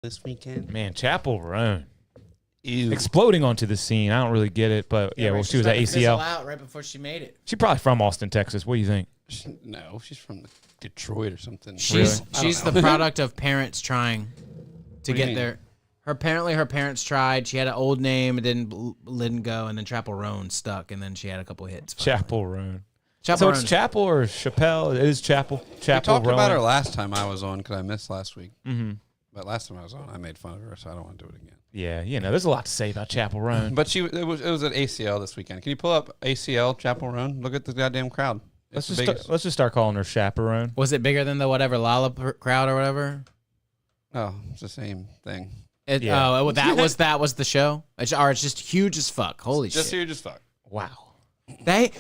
this weekend. Man, Chapel Roan. Ew. Exploding onto the scene. I don't really get it, but yeah, well, she was at ACL. Out right before she made it. She's probably from Austin, Texas. What do you think? No, she's from Detroit or something. She's the product of parents trying to get there. Her parents tried. She had an old name, it didn't go, and then Chapel Roan stuck, and then she had a couple hits. Chapel Roan. Chapel So Roan. it's Chapel or Chappelle? It is Chapel. Chapel We talked Roan. about her last time I was on because I missed last week. Mm-hmm. But last time I was on, I made fun of her, so I don't want to do it again. Yeah, there's a lot to say about Chapel Roan. But it was at ACL this weekend. Can you pull up ACL Chapel Roan? Look at the goddamn crowd. Let's just start calling her Chaperone. Was it bigger than the whatever Lala crowd or whatever? Oh, it's the same thing. Oh, that was the show. It's just huge as fuck. Holy shit! Just huge as fuck. Wow.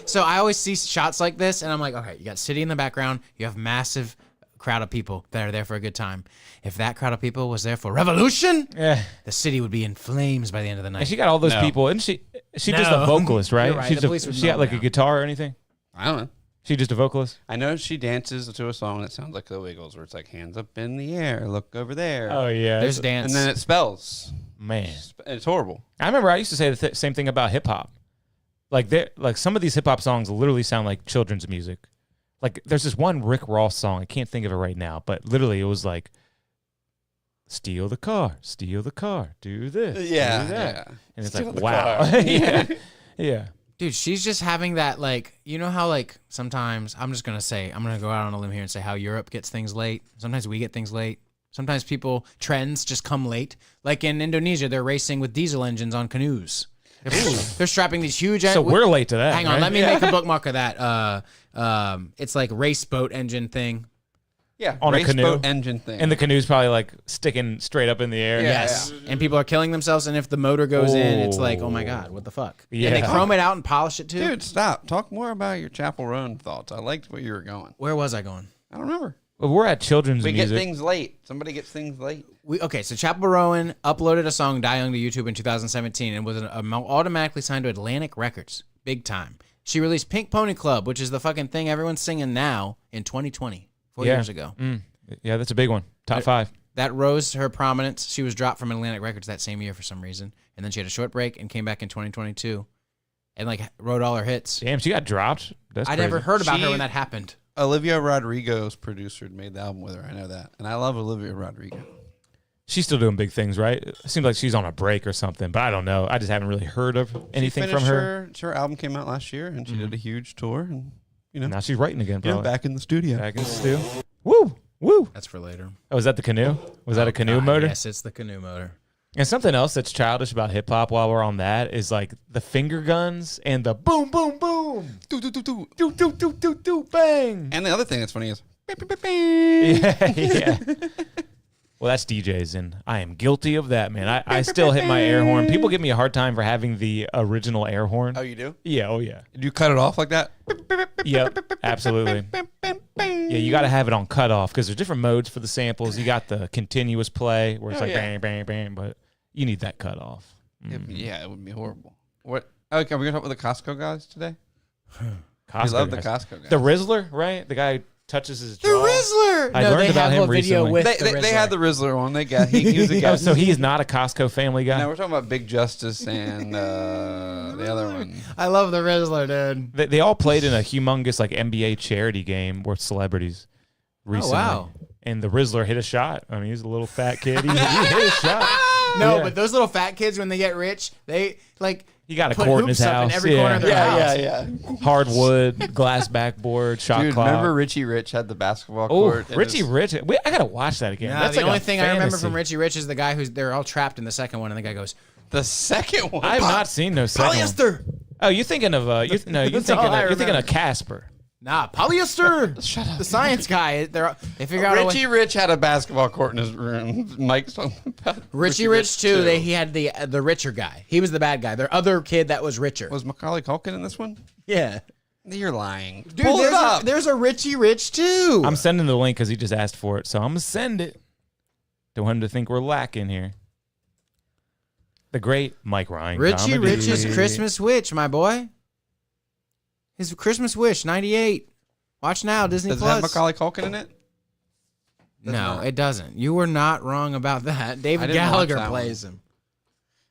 So I always see shots like this, and I'm like, okay, you got city in the background, you have massive crowd of people that are there for a good time. If that crowd of people was there for revolution, the city would be in flames by the end of the night. And she got all those people, and she's just a vocalist, right? You're right. She got like a guitar or anything? I don't know. She just a vocalist? I know she dances to a song that sounds like the Wiggles, where it's like hands up in the air, look over there. Oh yeah, there's dance, and then it spells. Man, it's horrible. I remember I used to say the same thing about hip hop. Like some of these hip hop songs literally sound like children's music. Like there's this one Rick Ross song, I can't think of it right now, but literally it was like, steal the car, do this, do that. And it's Steal like, wow. Yeah. Dude, she's just having that, like, you know how, like, sometimes, I'm going to go out on a limb here and say how Europe gets things late. Sometimes we get things late. Sometimes trends just come late. Like in Indonesia, they're racing with diesel engines on canoes. They're strapping these huge... So we're late to that. Hang on, let me make a bookmark of that. It's like race boat engine thing. Yeah, on a canoe boat engine thing. And the canoe's probably like sticking straight up in the air. Yes. And people are killing themselves, and if the motor goes in, it's like, oh my God, what the fuck? Yeah. And they chrome it out and polish it too. Dude, stop. Talk more about your Chapel Roan thoughts. I liked where you were going. Where was I going? I don't remember. Well, we're at children's We music. get things late. Somebody gets things late. So Chapel Roan uploaded a song, Die Young, to YouTube in 2017 and was automatically signed to Atlantic Records. Big time. She released Pink Pony Club, which is the fucking thing everyone's singing now, in 2020, 4 years ago. Yeah, that's a big one. Top 5. That rose her prominence. She was dropped from Atlantic Records that same year for some reason. And then she had a short break and came back in 2022 and like wrote all her hits. Damn, she got dropped. That's I crazy. never heard about her when that happened. Olivia Rodrigo's producer made the album with her. I know that. And I love Olivia Rodrigo. She's still doing big things, right? It seems like she's on a break or something, but I don't know. I just haven't really heard of anything from her. Her album came out last year, and she did a huge tour. And now she's writing again, probably. back in the studio. Back in the studio. Woo! Woo! That's for later. Oh, is that the canoe? Was that a canoe motor? Yes, it's the canoe motor. And something else that's childish about hip hop while we're on that is like the finger guns and the boom, boom, boom. Do, do, do, do. Do, do, do, do, do, bang. And the other thing that's funny is... Yeah. Well, that's DJs, and I am guilty of that, man. I still hit my air horn. People give me a hard time for having the original air horn. Oh, you do? Yeah, oh yeah. Do you cut it off like that? Yep, absolutely. Yeah, you got to have it on cutoff because there's different modes for the samples. You got the continuous play where it's bang, bang, bang, but you need that cutoff. Yeah, it would be horrible. What? Okay, are we going to talk about the Costco guys today? Costco I love guys. the Costco guys. The Rizzler, right? The guy touches his jaw. The Rizzler! I learned about him recently. They had the Rizzler on. He was a guy. Oh, so he is not a Costco family guy? No, we're talking about Big Justice and the other one. I love the Rizzler, dude. They all played in a humongous like NBA charity game with celebrities recently. Oh, wow. And the Rizzler hit a shot. I mean, he's a little fat kid. He hit a shot. No, but those little fat kids, when they get rich, they like... He got a court in his house. In every corner of their house. Yeah. Hardwood, glass backboard, shot Dude, clock. remember Richie Rich had the basketball court? Richie Rich. I got to watch that again. No, That's the like only a thing fantasy. I remember from Richie Rich is the guy they're all trapped in the second one, and the guy goes, the second one? I have not seen no second polyester! One. Oh, you're thinking of you're thinking of Casper. Nah, polyester. Shut up. The science guy. They figure out Richie Rich had a basketball court in his room. Mike's talking about Richie Rich too. He had the richer guy. He was the bad guy. Their other kid that was richer. Was Macaulay Culkin in this one? Yeah. You're lying. Dude, Pull it up. There's a Richie Rich too. I'm sending the link because he just asked for it, so I'm gonna send it. Don't want him to think we're lacking here. The great Mike Ryan. Richie Rich's Christmas Wish, my boy. His Christmas Wish, 98. Watch now, Disney Does Plus. it have Macaulay Culkin in it? No, it doesn't. You were not wrong about that. David didn't watch Gallagher that plays him.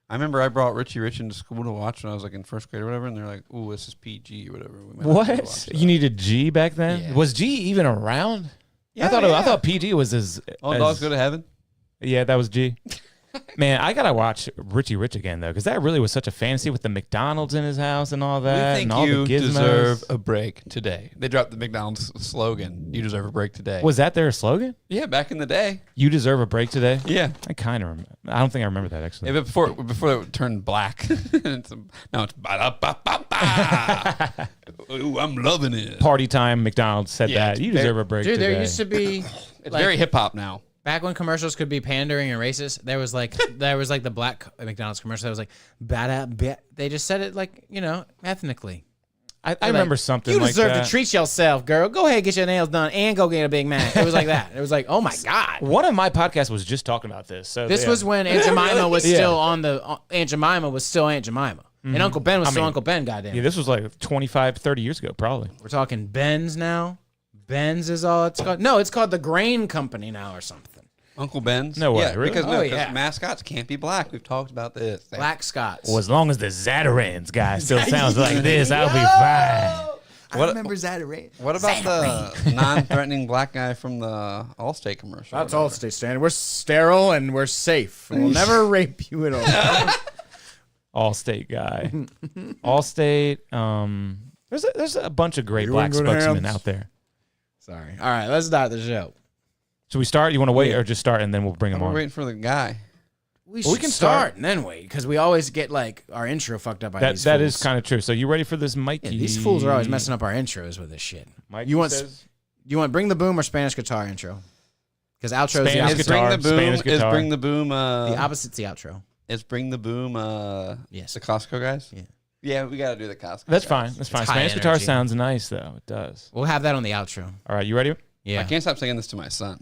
I remember I brought Richie Rich into school to watch when I was like in first grade or whatever, and they're like, "Ooh, this is PG or whatever." We might not be able to watch What? that. You needed G back then? Yeah. Was G even around? Yeah, I thought PG was as. All as- dogs go to heaven. Yeah, that was G. Man, I gotta watch Richie Rich again though, because that really was such a fantasy with the McDonald's in his house and all that. We think and all you the gizmos. deserve a break today. They dropped the McDonald's slogan, "You deserve a break today." Was that their slogan? Yeah, back in the day. You deserve a break today. Yeah. I kind of remember. I don't think I remember that actually. Yeah, but before it turned black, now it's ba-da-ba-ba-ba. Ooh, I'm loving it. Party time. McDonald's said Yeah, that. You very- deserve a break Dude, today. there used to be It's very hip hop now. back when commercials could be pandering and racist. There was like the black McDonald's commercial that was like ba-da-ba. They just said it like, ethnically. I remember something You like deserve that. to treat yourself, girl. Go ahead, get your nails done, and go get a Big Mac. It was like that. It was like, oh my god. One of my podcasts was just talking about this. So This yeah. was when Aunt Jemima was Yeah. still on the Aunt Jemima was still Aunt Jemima, and Uncle Ben was still Uncle Ben. Goddamn. Yeah, this was like 25, 30 years ago, probably. We're talking Ben's now. Ben's is all it's called. No, it's called the Grain Company now or something. Uncle Ben's. No way, Yeah, really? because Oh, yeah. mascots can't be black. We've talked about this. Black Scots. Well, as long as the Zatarans guy still sounds like this, I'll be fine. What- I remember Zatarane. What about the non-threatening black guy from the Allstate commercial? That's all state standard. We're sterile and we're safe. We'll never rape you at all. Allstate guy. Allstate. There's a bunch of great You black in good spokesmen hands? out there. Sorry. All right, let's start the show. Should we start? You want to wait or just start and then we'll bring them We're on? waiting for the guy. We Well, we should can start start. and then wait because we always get like our intro fucked up by That these that fools. is kind of true. So you ready for this, Mikey? Yeah, these fools are always messing up our intros with this shit. Mikey You want says, You want Bring the Boom or Spanish guitar intro? Because outro is the Spanish opposite. Is Bring guitar, the Boom? Spanish Is guitar. Bring the Boom? The opposite's the outro. Is Bring the Boom? Yes. The Costco guys. Yeah. Yeah, we got to do the Costco. That's guys. fine. That's fine. high Spanish guitar energy. sounds nice though. It does. We'll have that on the outro. All right, you ready? Yeah. I can't stop saying this to my son.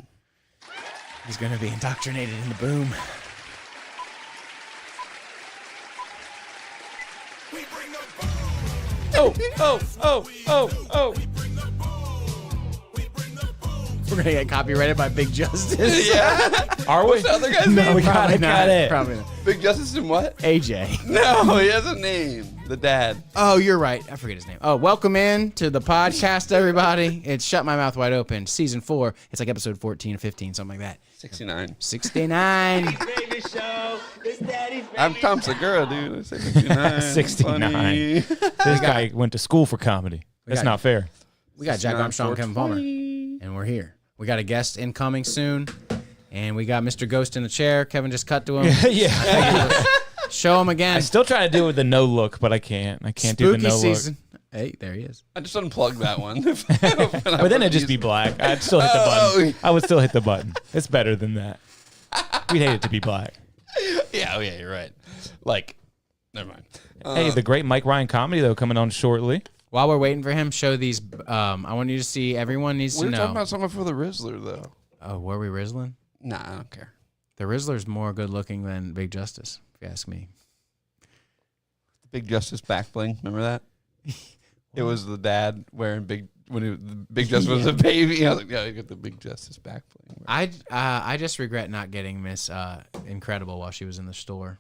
He's going to be indoctrinated in the boom. Oh. We're going to get copyrighted by Big Justice. Yeah. Are we? What's the other guy's No, name? we got Probably it. not. Got it. Probably not. Big Justice and what? AJ. No, he has a name. The dad. Oh, you're right. I forget his name. Oh, welcome in to the podcast, everybody. It's Shut My Mouth Wide Open, season 4. It's like episode 14 or 15, something like that. 69. 69. I'm Tom Segura, dude. I say 69. 69. Funny. This guy went to school for comedy. That's got- not fair. We got Jack 69, Armstrong, Kevin Palmer, and we're here. We got a guest incoming soon, and we got Mr. Ghost in the chair. Kevin just cut to him. Yeah. Show him again. I still try to do it with the no look, but I can't. I can't do the Spooky no season. Hey, there he is. I just unplugged that one. look. But then it'd just be black. I'd still hit the button. I would still hit the button. It's better than that. We'd hate it to be black. Yeah, you're right. Like, never mind. Hey, the great Mike Ryan comedy though coming on shortly. While we're waiting for him, show these. I want you to see. Everyone needs We to were talking know. about something for the Rizzler, though. Oh, were we Rizzling? Nah, I don't care. The Rizzler's more good looking than Big Justice, if you ask me. Big Justice back bling. Remember that? It was the dad wearing when Big Justice was a baby. I was like, yeah, you got the Big Justice back bling. I just regret not getting Miss Incredible while she was in the store.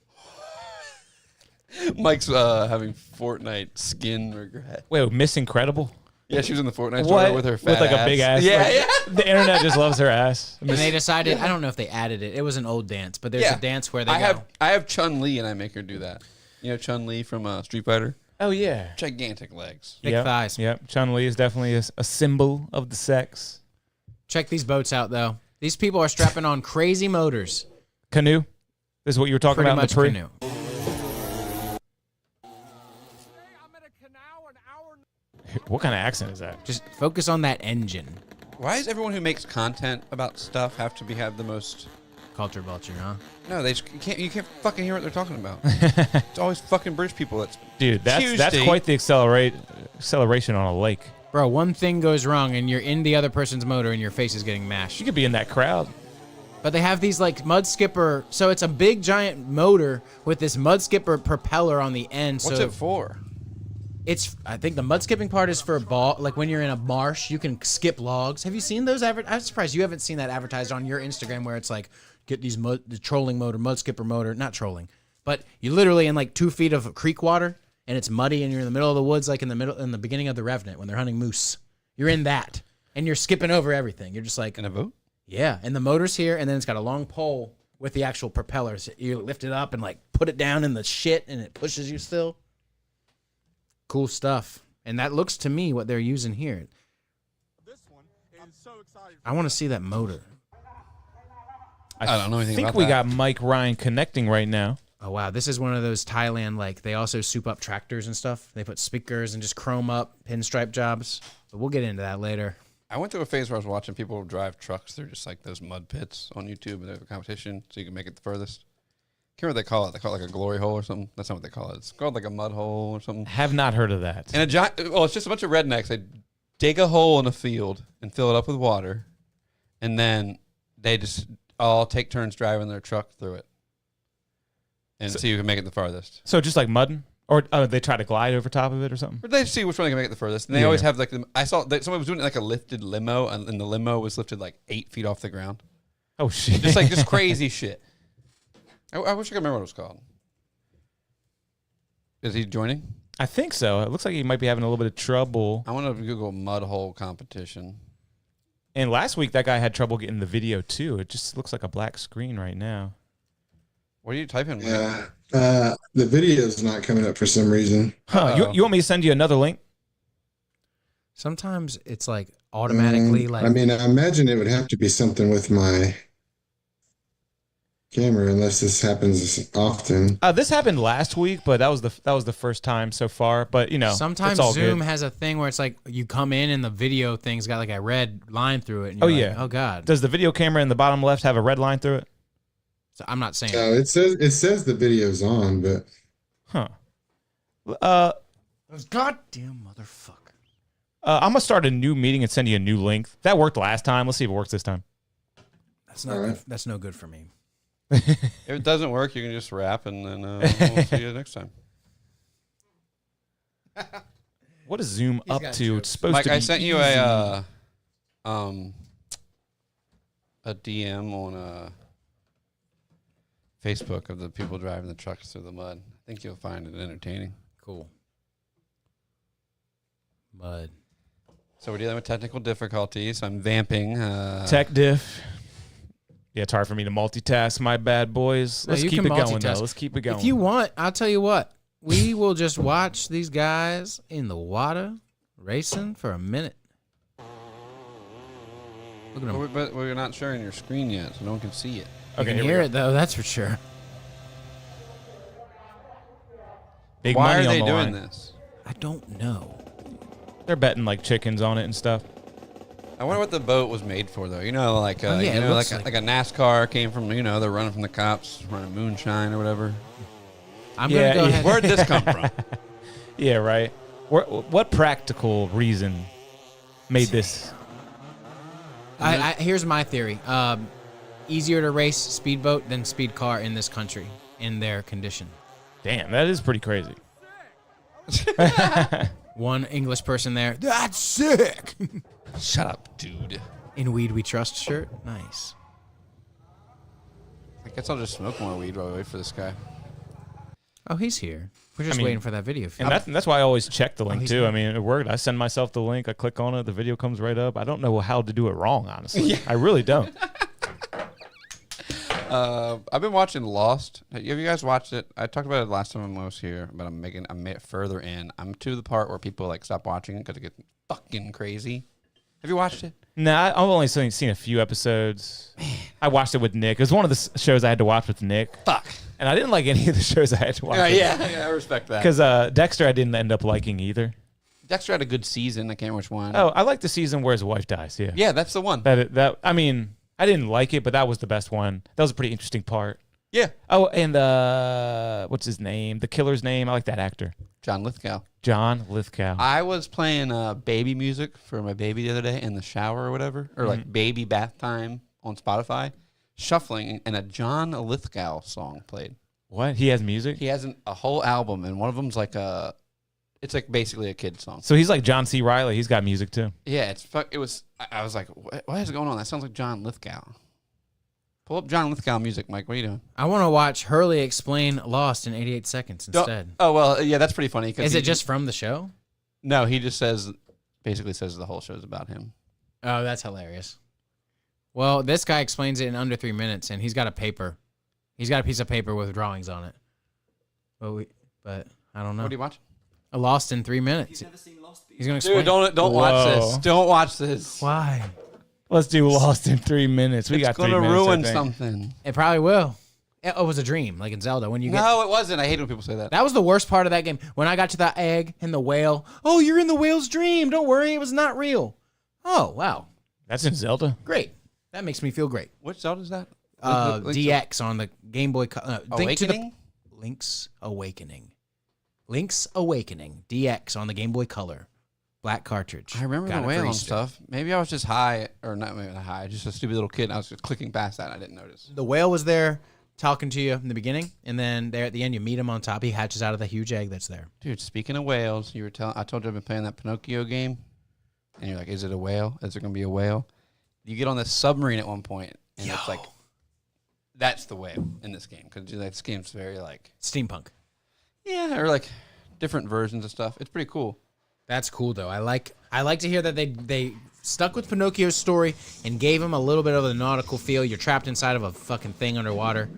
Mike's having Fortnite skin regret. Wait, Miss Incredible? Yeah, she was in the Fortnite store with her fat With like ass. a big ass. Yeah, Like, yeah. The internet just loves her ass. And they decided, I don't know if they added it. It was an old dance, but there's Yeah. a dance where they I go. have Chun-Li, and I make her do that. You know Chun-Li from Street Fighter? Oh yeah. Gigantic legs. Big thighs. Yep. Chun-Li is definitely a symbol of the sex. Check these boats out, though. These people are strapping on crazy motors. Canoe. This is what you were talking Pretty about in much the pre. canoe. What kind of accent is that? Just focus on that engine. Why does everyone who makes content about stuff have to have the most... Culture vulture, huh? No, you can't fucking hear what they're talking about. It's always fucking British people. Dude, that's Tuesday. quite the acceleration on a lake. Bro, one thing goes wrong and you're in the other person's motor and your face is getting mashed. You could be in that crowd. But they have these like mud skipper. So it's a big giant motor with this mud skipper propeller on the end. What's so it for? I think the mud skipping part is for like when you're in a marsh, you can skip logs. Have you seen those? I'm surprised you haven't seen that advertised on your Instagram where it's like, get these the trolling motor, mud skipper motor, not trolling, but you literally in like 2 feet of creek water and it's muddy and you're in the middle of the woods, like in the beginning of the Revenant when they're hunting moose. You're in that and you're skipping over everything. You're just like in a boat. Yeah, and the motor's here, and then it's got a long pole with the actual propellers. You lift it up and like put it down in the shit, and it pushes you still. Cool stuff, and that looks to me what they're using here. This one is so excited. I want to see that motor. I don't know anything think about we that. got Mike Ryan connecting right now. Oh wow, this is one of those Thailand like they also soup up tractors and stuff. They put speakers and just chrome up pinstripe jobs. But we'll get into that later. I went through a phase where I was watching people drive trucks. They're just like those mud pits on YouTube, and they have a competition so you can make it the furthest. Can't remember what they call it. They call it like a glory hole or something. That's not what they call it. It's called like a mud hole or something. Have not heard of that. And a giant. Well, it's just a bunch of rednecks. They dig a hole in a field and fill it up with water, and then they just all take turns driving their truck through it, and see who can make it the farthest. So just like mudding? Or they try to glide over top of it or something? Or they see which one can make it the furthest. And they always have like I saw someone was doing it like a lifted limo, and the limo was lifted like 8 feet off the ground. Oh shit! Just crazy shit. I wish I could remember what it was called. Is he joining? I think so. It looks like he might be having a little bit of trouble. I want to Google mud hole competition. And last week that guy had trouble getting the video too. It just looks like a black screen right now. What are you typing? Yeah, the video's not coming up for some reason. Huh? You want me to send you another link? Sometimes it's like automatically like. I mean, I imagine it would have to be something with my camera, unless this happens often. This happened last week, but that was the first time so far. But you know, sometimes it's all Zoom good. has a thing where it's like you come in and the video thing's got like a red line through it. And Oh, you're yeah. like, oh god. Does the video camera in the bottom left have a red line through it? So I'm not saying. No, it says the video's on, but Huh. Those goddamn motherfucker. I'm gonna start a new meeting and send you a new link. That worked last time. Let's see if it works this time. That's not good. That's no good for me. If it doesn't work, you can just wrap, and then we'll see you next time. What is Zoom He's up got to? jokes. It's supposed Mike, to be I sent you easy. a DM on Facebook of the people driving the trucks through the mud. I think you'll find it entertaining. Cool. Mud. So we're dealing with technical difficulties. I'm vamping. Tech diff. Yeah, it's hard for me to multitask. My bad, boys. No, Let's you keep can it going, though. multitask. Let's keep it going. If you want, I'll tell you what. We will just watch these guys in the water racing for a minute. Look at them. But we're not sharing your screen yet, so no one can see it. You Okay, can here we hear go. it though. That's for sure. Big Why money are on they the doing line. this? I don't know. They're betting like chickens on it and stuff. I wonder what the boat was made for, though. You know, like Oh, yeah, you it know, looks like like- a NASCAR came from. You know, they're running from the cops, running moonshine or whatever. I'm Yeah, gonna go yeah. ahead. Where'd this come from? Yeah, right. What practical reason made this? Here's my theory. Easier to race speedboat than speed car in this country in their condition. Damn, that is pretty crazy. One English person there. That's sick. Shut up, dude. In Weed We Trust shirt. Nice. I guess I'll just smoke more weed while we wait for this guy. Oh, he's here. We're just I mean, waiting for that video. And that's why I always check the link he's too. good. I mean, it worked. I send myself the link. I click on it. The video comes right up. I don't know how to do it wrong, honestly. I really don't. I've been watching Lost. Have you guys watched it? I talked about it last time I was here, but I'm further in. I'm to the part where people like stop watching it because it gets fucking crazy. Have you watched it? Nah, I've only seen a few episodes. I watched it with Nick. It was one of the shows I had to watch with Nick. Fuck. And I didn't like any of the shows I had to watch. Yeah, I respect that. Because Dexter I didn't end up liking either. Dexter had a good season. I can't remember which one. Oh, I like the season where his wife dies. Yeah. yeah, that's the one. I mean, I didn't like it, but that was the best one. That was a pretty interesting part. Yeah, Oh, and what's his name? The killer's name. I like that actor. John Lithgow. John Lithgow. I was playing baby music for my baby the other day in the shower or whatever, or like baby bath time on Spotify, shuffling, and a John Lithgow song played. What? He has music? He has a whole album, and one of them's like a It's like basically a kid song. So he's like John C. Reilly. He's got music too. Yeah, it was. I was like, what is going on? That sounds like John Lithgow. Pull up John Lithgow music, Mike. What are you doing? I want to watch Hurley explain Lost in 88 seconds instead. Oh well, yeah, that's pretty funny. Is it just from the show? No, he just basically says the whole show's about him. Oh, that's hilarious. Well, this guy explains it in under 3 minutes, and he's got a paper. He's got a piece of paper with drawings on it. But I don't know. What are you watching? A Lost in 3 minutes. You've never seen Lost? He's gonna explain. Dude, don't watch Whoa. this. Don't watch this. Why? Let's do Lost in 3 minutes. We It's got 3 gonna minutes. ruin I think. something. It probably will. It was a dream, like in Zelda. When you get No, it wasn't. I hate when people say that. that was the worst part of that game. When I got to that egg and the whale. Oh, you're in the whale's dream. Don't worry, it was not real. Oh, wow, That's in Zelda. great. That makes me feel great. Which Zelda is that? DX on the Game Boy. Awakening? Link's Awakening. Link's Awakening. DX on the Game Boy Color. Black cartridge. I remember Got the it for whale and Easter. stuff. Maybe I was just high, or not maybe not high, just a stupid little kid. And I was just clicking past that. And I didn't notice. The whale was there talking to you in the beginning, and then there at the end you meet him on top. He hatches out of the huge egg that's there. Dude, speaking of whales, I told you I've been playing that Pinocchio game, and you're like, is it a whale? Is there going to be a whale? You get on this submarine at one point, and it's like, that's the whale in this game. Because this game's very like, Steampunk. yeah, or like different versions of stuff. It's pretty cool. That's cool though. I like to hear that they stuck with Pinocchio's story and gave him a little bit of a nautical feel. You're trapped inside of a fucking thing underwater.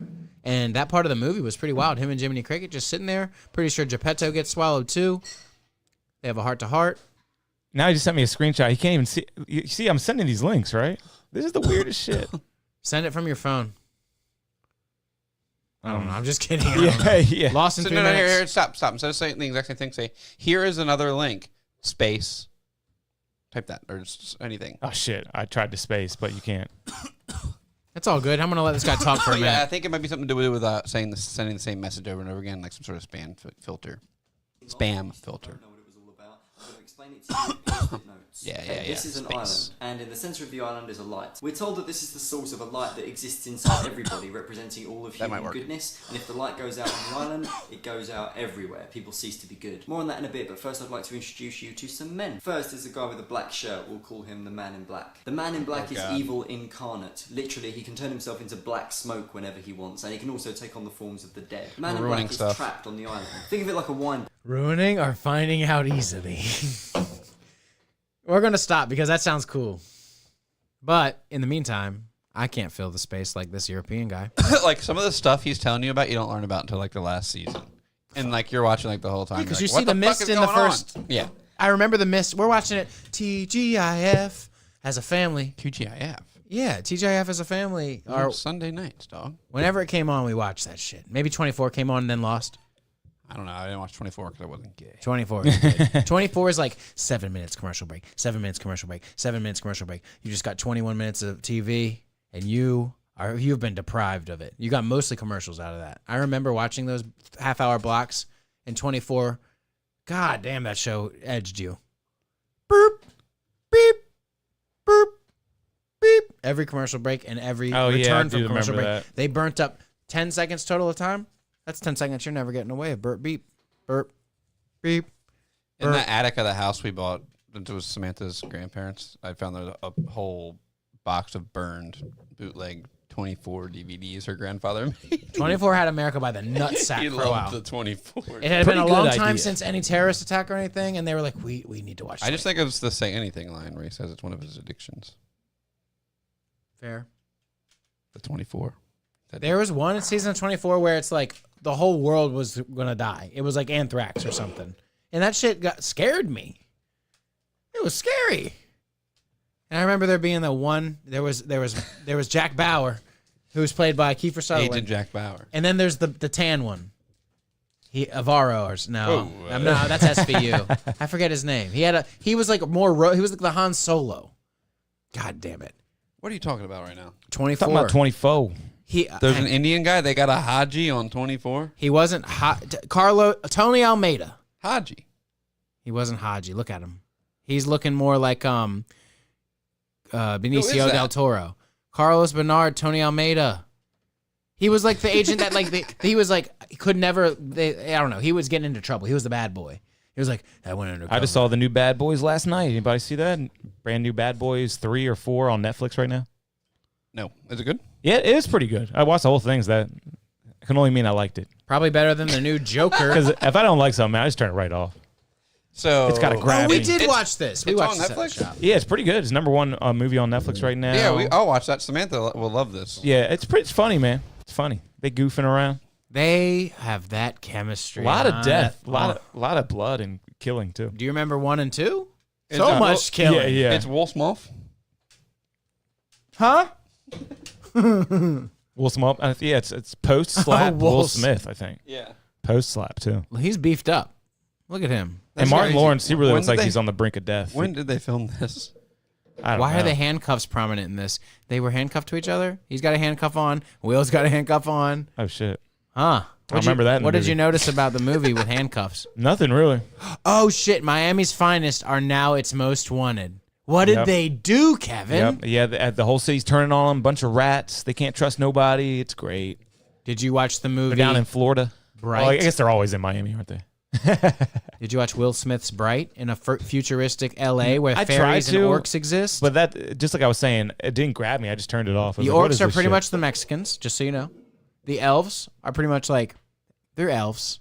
And that part of the movie was pretty wild. Him and Jiminy Cricket just sitting there. Pretty sure Geppetto gets swallowed too. They have a heart to heart. Now he just sent me a screenshot. He can't even see. You see, I'm sending these links, right? This is the weirdest shit. Send it from your phone. I don't know. I'm just kidding. I don't know. Yeah. Lost in So 3 no, minutes. here, stop. Instead of saying the exact same thing, say, here is another link, space. Type that, or just anything. Oh shit! I tried to space, but you can't. That's all good. I'm gonna let this guy talk for a Yeah, I minute. think it might be something to do with sending the same message over and over again, like some sort of spam filter. Spam filter. Know what it was all about. I'm going to explain it to you in Post-it notes. Yeah, This is an space. island, and in the center of the island is a light. We're told that this is the source of a light that exists inside everybody, representing all of That might human work. goodness. And if the light goes out on the island, it goes out everywhere. People cease to be good. More on that in a bit, but first I'd like to introduce you to some men. First is the guy with a black shirt. We'll call him the Man in Black. The Man in Black is God. evil incarnate. Literally, he can turn himself into black smoke whenever he wants, and he can also take on the forms of the dead. Man in Ruining Black stuff. is trapped on the island. Think of it like a wine Ruining or finding out easily. We're gonna stop because that sounds cool. But in the meantime, I can't fill the space like this European guy. Like some of the stuff he's telling you about, you don't learn about until like the last season, and like you're watching like the whole time. Yeah, 'cause you're you like, see what the fuck mist is in the going on? first- Yeah, I remember the mist. We're watching it TGIF as a family. TGIF. Yeah, TGIF as a family. Or Sunday nights, dog. whenever it came on, we watched that shit. Maybe 24 came on and then lost. I don't know. I didn't watch 24 because I wasn't gay. 24 is good. 24 is like 7 minutes commercial break, 7 minutes commercial break, 7 minutes commercial break. You just got 21 minutes of TV, and you've been deprived of it. You got mostly commercials out of that. I remember watching those half-hour blocks in 24. God damn, that show edged you. Boop, beep, boop, beep. Every commercial break and every Oh, yeah, I return do from commercial break. remember that. They burnt up 10 seconds total of time. That's 10 seconds you're never getting away. Burp, beep, burp, beep. In the attic of the house we bought, it was Samantha's grandparents. I found there a whole box of burned bootleg 24 DVDs her grandfather made. 24 had America by the nutsack He for a while. loved the 24. It had been a Pretty long good time idea. since any terrorist attack or anything, and they were like, we need to watch I just something. think it was the Say Anything line where he says it's one of his addictions. Fair. The 24. There was one in season 24 where it's like the whole world was going to die. It was like anthrax or something. And that shit scared me. It was scary. And I remember there being the one, there was Jack Bauer, who was played by Kiefer Sutherland. Agent Jack Bauer. And then there's the tan one. Avaro or no, Oh, no, that's SVU. I forget his name. He was like the Han Solo. God damn it. What are you talking about right now? 24. Talking about 24. There's an Indian guy. They got a Haji on 24. He wasn't Tony Almeida. Haji. He wasn't Haji. Look at him. He's looking more like Benicio that? del Toro. Carlos Bernard, Tony Almeida. He was like the agent that he was like he could never. I don't know. He was getting into trouble. He was the bad boy. He was like, I went undercover. I just saw the new Bad Boys last night. Anybody see that? Brand new Bad Boys 3 or 4 on Netflix right now. No. Is it good? Yeah, it is pretty good. I watched the whole thing. That can only mean I liked it. Probably better than the new Joker. Because if I don't like something, I just turn it right off. So It's got a grab. we did watch this. We it's watched on this at the Netflix? shop. Yeah, it's pretty good. It's number one movie on Netflix right now. Yeah, I'll watch that. Samantha will love this. Yeah, it's funny, man. It's funny. They goofing around. They have that chemistry. A lot of death. A Oh. lot of blood and killing too. Do you remember 1 and 2? It's So a- much killing. Yeah, yeah. It's Will Smith. Huh? Will Smith. Yeah, it's post slap Will Smith. I think Yeah. post slap too. Well, he's beefed up. Look at him. And That's Martin crazy. Lawrence, he really When looks did like they- he's on the brink of death. When did they film this? I don't Why know. are the handcuffs prominent in this? They were handcuffed to each other? He's got a handcuff on. Will's got a handcuff on. Oh shit. Huh. remember that in the What did movie. you notice about the movie with handcuffs? Nothing really. Oh, shit. Miami's Finest are now its most wanted. What did Yep. they do, Kevin? Yep. Yeah, the whole city's turning on them. Bunch of rats. They can't trust nobody. It's great. Did you watch the movie They're down in Florida. Bright? Well, I guess they're always in Miami, aren't they? Did you watch Will Smith's Bright in a futuristic L.A. where I tried fairies and to, orcs exist? But that, just like I was saying, it didn't grab me. I just turned it off. I was The like, what orcs is are this pretty shit? much the Mexicans, just so you know. The elves are pretty much like, they're elves.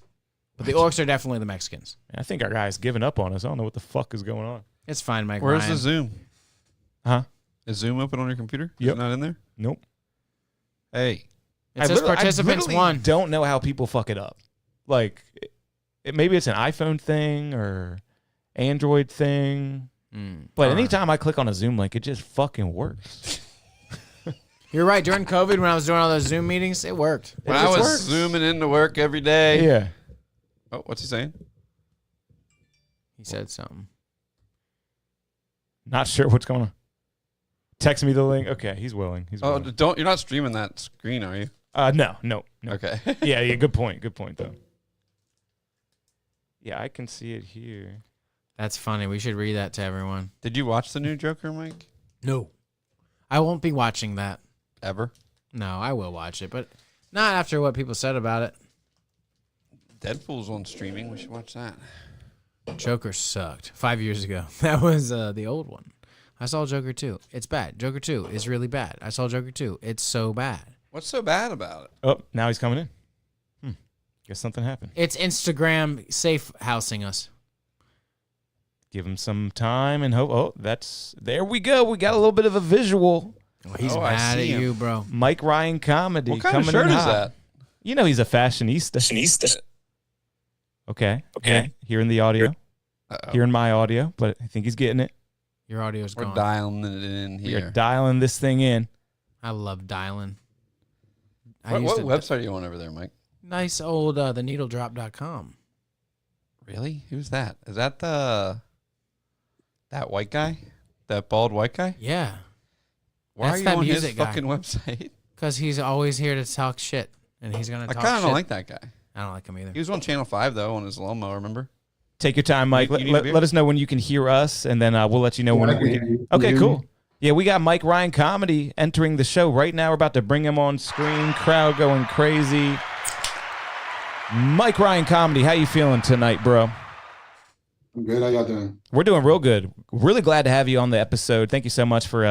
But the orcs are definitely the Mexicans. I think our guy's giving up on us. I don't know what the fuck is going on. It's fine, Mike Where's Ryan. the Zoom? Huh? Is Zoom open on your computer? Yep. Is it not in there? Nope. Hey. It says participants I won. don't know how people fuck it up. Like, maybe it's an iPhone thing or Android thing. But anytime I click on a Zoom link, it just fucking works. You're right. During COVID, when I was doing all those Zoom meetings, it worked. When I was works. zooming into work every day. Yeah. Oh, what's he saying? He said something. Not sure what's going on. Text me the link. Okay, he's willing. He's Oh, willing. you're not streaming that screen, are you? No. Okay. Yeah, good point. Good point, though. Yeah, I can see it here. That's funny. We should read that to everyone. Did you watch the new Joker, Mike? No. I won't be watching that. Ever? No, I will watch it, but not after what people said about it. Deadpool's on streaming. We should watch that. Joker sucked 5 years ago. That was the old one. I saw Joker 2. It's bad. Joker 2 is really bad. I saw Joker 2. It's so bad. What's so bad about it? Oh, now he's coming in. Guess something happened. It's Instagram safe housing us. Give him some time and hope. Oh, there we go. We got a little bit of a visual. Oh, he's Oh, I mad at see him. you, bro. Mike Ryan comedy. What kind coming of shirt in is hot. that? You know he's a fashionista. Okay. Hearing the audio. Uh-oh. Hearing my audio, but I think he's getting it. Your audio's We're gone. dialing it in We're here. dialing this thing in. I love dialing. I What used to- website are you on over there, Mike? Nice old theneedledrop.com. Really? Who's that? Is that that white guy? That bald white guy? Yeah, Why That's are you that on his music guy. fucking website? because he's always here to talk shit, and he's gonna I talk kind of shit. don't like that guy. I don't like him either. He was on Channel 5, though, on his lawnmower, remember? Take your time, Mike. You need a Let, beer? let us know when you can hear us, and then we'll let you know when we can. Okay, cool. Yeah, we got Mike Ryan comedy entering the show right now. We're about to bring him on screen. Crowd going crazy. Mike Ryan comedy, how you feeling tonight, bro? I'm good. How y'all doing? We're doing real good. Really glad to have you on the episode. Thank you so much for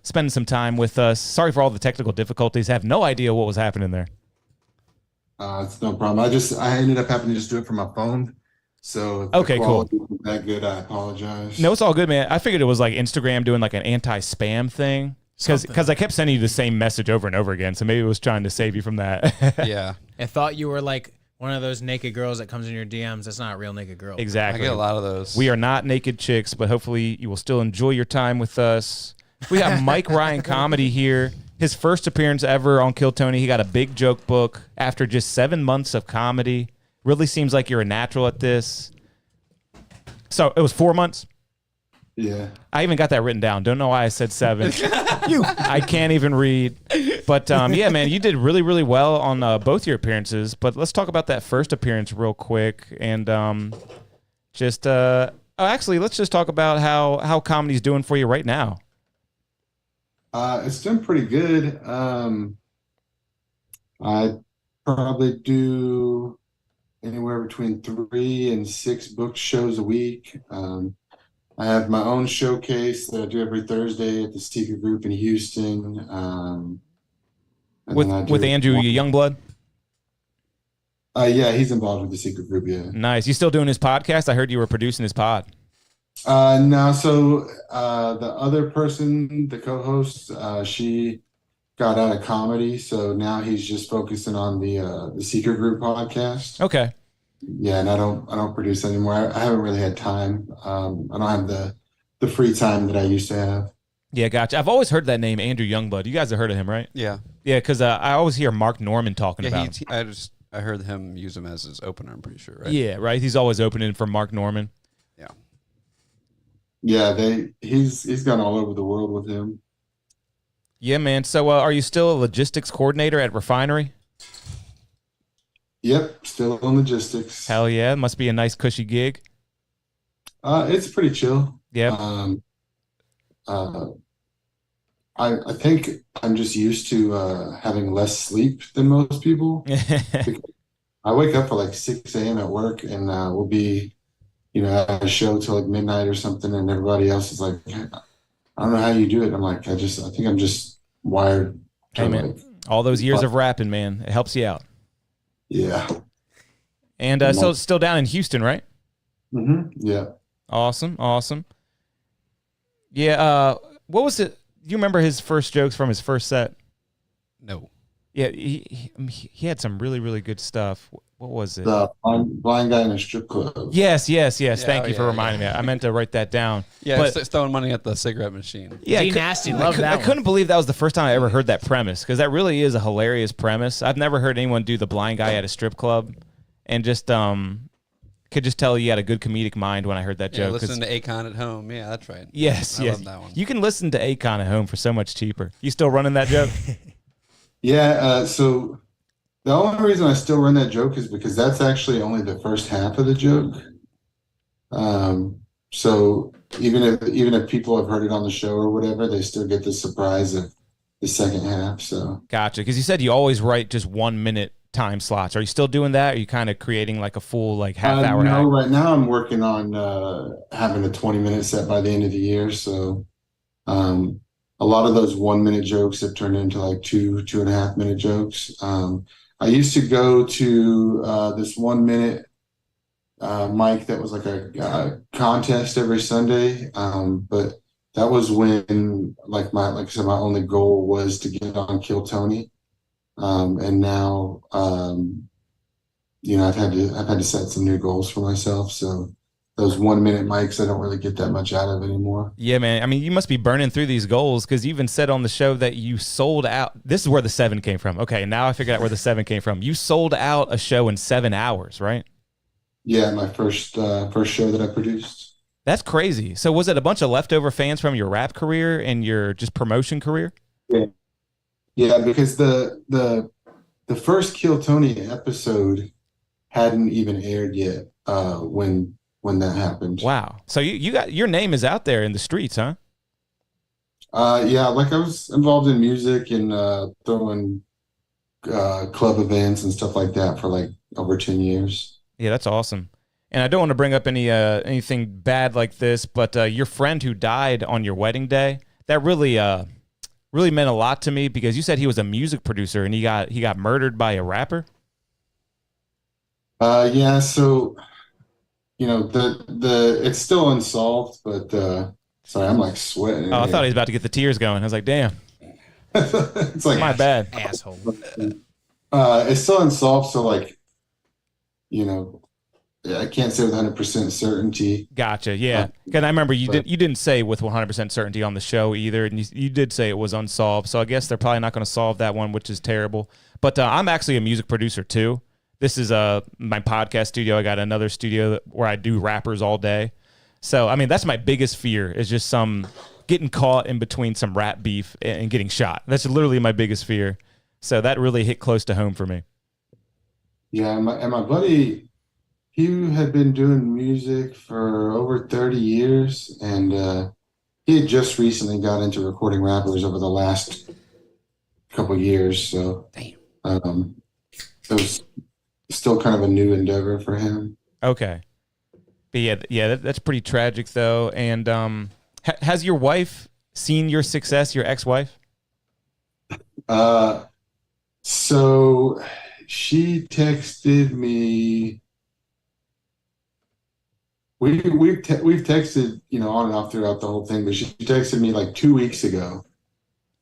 spending some time with us. Sorry for all the technical difficulties. I have no idea what was happening there. It's no problem. I ended up having to just do it from my phone. So if the Okay, cool. quality isn't that good, I apologize. No, it's all good, man. I figured it was like Instagram doing like an anti-spam thing because I kept sending you the same message over and over again. So maybe it was trying to save you from that. Yeah. I thought you were like one of those naked girls that comes in your DMs. That's not a real naked girl. I Exactly. get a lot of those. We are not naked chicks, but hopefully you will still enjoy your time with us. We got Mike Ryan comedy here. His first appearance ever on Kill Tony. He got a big joke book after just 7 months of comedy. Really seems like you're a natural at this. So it was 4 months. Yeah. I even got that written down. Don't know why I said 7. I can't even read. But yeah, man, you did really, really well on both your appearances. But let's talk about that first appearance real quick. And actually, let's just talk about how comedy's doing for you right now. It's doing pretty good. I probably do anywhere between 3 and 6 book shows a week. I have my own showcase that I do every Thursday at the Secret Group in Houston. And then I With do Andrew Youngblood. Yeah, he's involved with the Secret Group. Yeah. Nice. You still doing his podcast? I heard you were producing his pod. No. So the other person, the co-host, she got out of comedy, so now he's just focusing on the Secret Group podcast. Okay. Yeah, and I don't produce anymore. I haven't really had time. I don't have the free time that I used to have. Yeah, gotcha. I've always heard that name, Andrew Youngblood. You guys have heard of him, right? Yeah. Yeah, because I always hear Mark Norman talking about him. I heard him use him as his opener, I'm pretty sure, right? Yeah, right. He's always opening for Mark Norman. Yeah. Yeah, he's gone all over the world with him. Yeah, man. So are you still a logistics coordinator at Refinery? Yep, still on logistics. Hell yeah. Must be a nice cushy gig. It's pretty chill. Yeah. I think I'm just used to having less sleep than most people. I wake up for like 6 a.m. at work, and we'll be, at a show till like midnight or something, and everybody else is like, I don't know how you do it. I'm like, I think I'm just wired. Hey, man. All those years of rapping, man, it helps you out. Yeah. And so it's still down in Houston, right? Mm-hmm. Yeah. Awesome. Yeah. What was it? Do you remember his first jokes from his first set? No. Yeah, he had some really, really good stuff. What was it? The blind guy in a strip club. Yes. Thank you for reminding me. I meant to write that down. Yeah, but, it's throwing money at the cigarette machine. Yeah, D Nasty, love that. I couldn't believe that was the first time I ever heard that premise, because that really is a hilarious premise. I've never heard anyone do the blind guy at a strip club, and just could just tell you had a good comedic mind when I heard that joke. Listen to Akon at home. Yeah, that's right. Yes. I love that one. You can listen to Akon at home for so much cheaper. You still running that joke? Yeah. So the only reason I still run that joke is because that's actually only the first half of the joke. So even if people have heard it on the show or whatever, they still get the surprise of the second half. So gotcha. Because you said you always write just 1 minute time slots. Are you still doing that? Are you kind of creating like a full half hour? No, right now I'm working on having a 20-minute set by the end of the year. So a lot of those 1 minute jokes have turned into like 2.5 minute jokes. I used to go to this 1 minute mic that was like a contest every Sunday. But that was when like I said, my only goal was to get on Kill Tony. And now, I've had to set some new goals for myself. So those 1 minute mics, I don't really get that much out of anymore. Yeah, man. I mean, you must be burning through these goals, because you even said on the show that you sold out. This is where the 7 came from. Okay, now I figured out where the 7 came from. You sold out a show in 7 hours, right? Yeah, my first show that I produced. That's crazy. So was it a bunch of leftover fans from your rap career and your just promotion career? Yeah, because the first Kill Tony episode hadn't even aired yet when that happened. Wow. So you got, your name is out there in the streets, huh? Yeah, like I was involved in music and throwing club events and stuff like that for like over 10 years. Yeah, that's awesome. And I don't want to bring up anything bad like this, but your friend who died on your wedding day, that really meant a lot to me, because you said he was a music producer and he got murdered by a rapper. Yeah, so the it's still unsolved, but sorry, I'm like sweating. Oh, I thought he was about to get the tears going. I was like, damn. It's like my bad. Asshole. It's still unsolved, so like, I can't say with 100% certainty. Gotcha. Yeah, because I remember you didn't say with 100% certainty on the show either, and you did say it was unsolved. So I guess they're probably not going to solve that one, which is terrible. But I'm actually a music producer too. This is my podcast studio. I got another studio where I do rappers all day. So I mean, that's my biggest fear, is just getting caught in between some rap beef and getting shot. That's literally my biggest fear. So that really hit close to home for me. Yeah, and my buddy, he had been doing music for over 30 years, and he had just recently got into recording rappers over the last couple of years. So it was still kind of a new endeavor for him. Okay. But yeah, that's pretty tragic though. And has your wife seen your success, your ex-wife? So she texted me. We've texted, on and off throughout the whole thing, but she texted me like 2 weeks ago,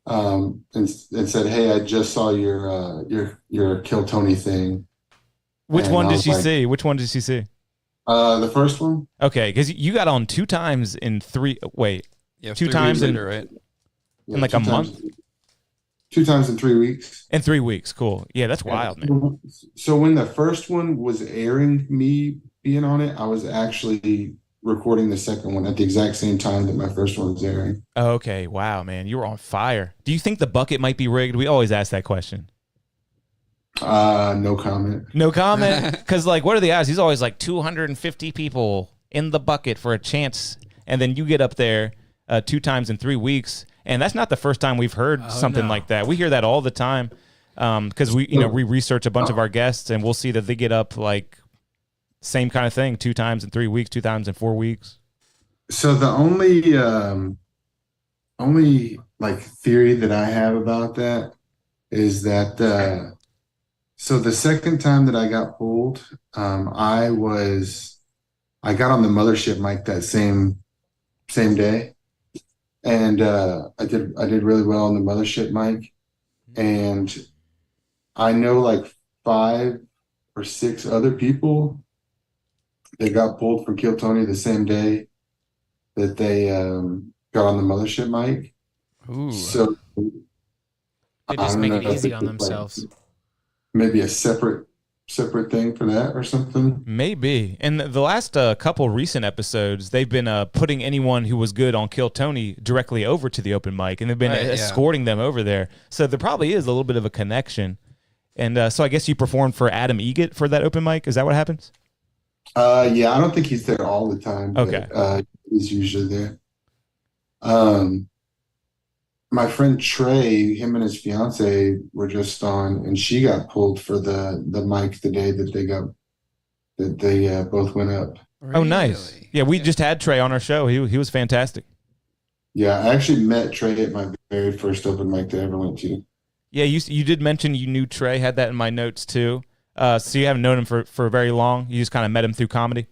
and said, "Hey, I just saw your Kill Tony thing." Which And one I did was she like, see? Which one did she see? The first one. Okay, because you got on 2 times in 3. Wait, Yeah, 2 3 times weeks in, later, right? in like a month? 2 times in 3 weeks. In 3 weeks. Cool. Yeah, that's wild, man. So when the first one was airing, me being on it, I was actually recording the second one at the exact same time that my first one was airing. Okay, wow, man, you were on fire. Do you think the bucket might be rigged? We always ask that question. No comment. No comment. Because like, what are the odds? He's always like 250 people in the bucket for a chance, and then you get up there 2 times in 3 weeks, and that's not the first time we've heard something like that. We hear that all the time because we research a bunch of our guests, and we'll see that they get up like same kind of thing 2 times in 3 weeks, 2 times in 4 weeks. So the only like theory that I have about that is that so the second time that I got pulled, I got on the mothership mic that same day, and I did really well on the mothership mic, and I know like 5 or 6 other people that got pulled for Kill Tony the same day that they got on the mothership mic. Ooh. So They just make it easy on themselves. Maybe a separate thing for that or something. Maybe. And the last couple recent episodes, they've been putting anyone who was good on Kill Tony directly over to the open mic, and they've been escorting them over there. So there probably is a little bit of a connection. And so I guess you performed for Adam Egget for that open mic. Is that what happens? Yeah, I don't think he's there all the time. Okay. But, he's usually there. My friend Trey, him and his fiance were just on, and she got pulled for the mic the day that they both went up. Oh, nice. Yeah, we just had Trey on our show. He was fantastic. Yeah, I actually met Trey at my very first open mic that I ever went to. Yeah, you did mention you knew Trey. Had that in my notes too. So you haven't known him for very long. You just kind of met him through comedy.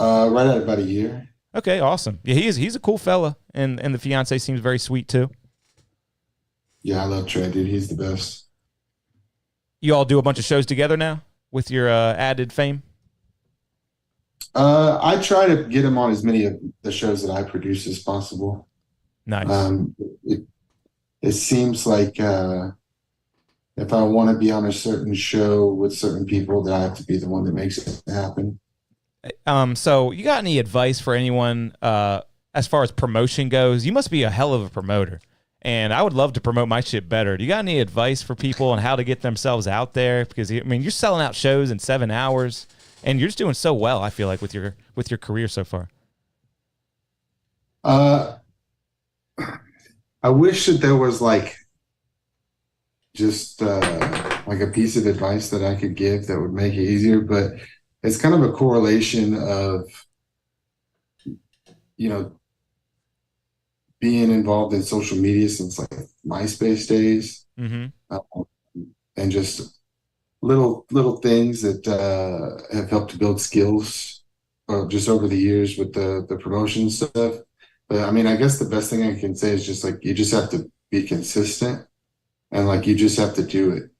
Right at about a year. Okay, awesome. Yeah, he's a cool fella, and the fiance seems very sweet too. Yeah, I love Trey, dude. He's the best. You all do a bunch of shows together now with your added fame? I try to get him on as many of the shows that I produce as possible. Nice. It seems like if I want to be on a certain show with certain people, that I have to be the one that makes it happen. So you got any advice for anyone as far as promotion goes? You must be a hell of a promoter, and I would love to promote my shit better. Do you got any advice for people on how to get themselves out there? Because I mean, you're selling out shows in 7 hours, and you're just doing so well. I feel like with your career so far. I wish that there was like just like a piece of advice that I could give that would make it easier, but it's kind of a correlation of, being involved in social media since like MySpace days, and just little things that have helped to build skills just over the years with the promotion stuff. But I mean, I guess the best thing I can say is just like, you just have to be consistent, and like, you just have to do it.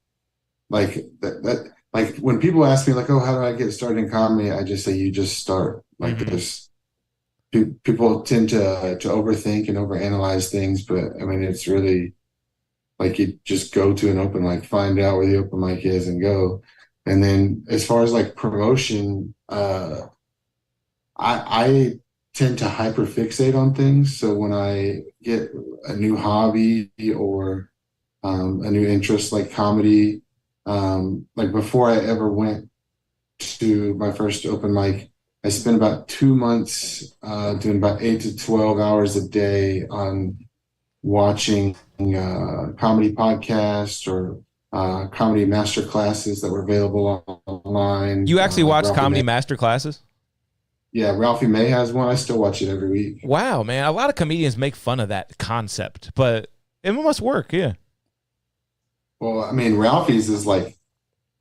Like that like when people ask me like, oh, how do I get started in comedy? I just say, you just start. Like this. People tend to overthink and overanalyze things, but I mean, it's really like, you just go to an open mic, find out where the open mic is, and go. And then as far as like promotion, I tend to hyperfixate on things. So when I get a new hobby or a new interest like comedy, like before I ever went to my first open mic, I spent about 2 months doing about 8 to 12 hours a day on watching comedy podcasts or comedy master classes that were available online. You actually watch Ralphie comedy May. master classes? Yeah, Ralphie May has one. I still watch it every week. Wow, man. A lot of comedians make fun of that concept, but it must work, yeah. Well, I mean, Ralphie's is like,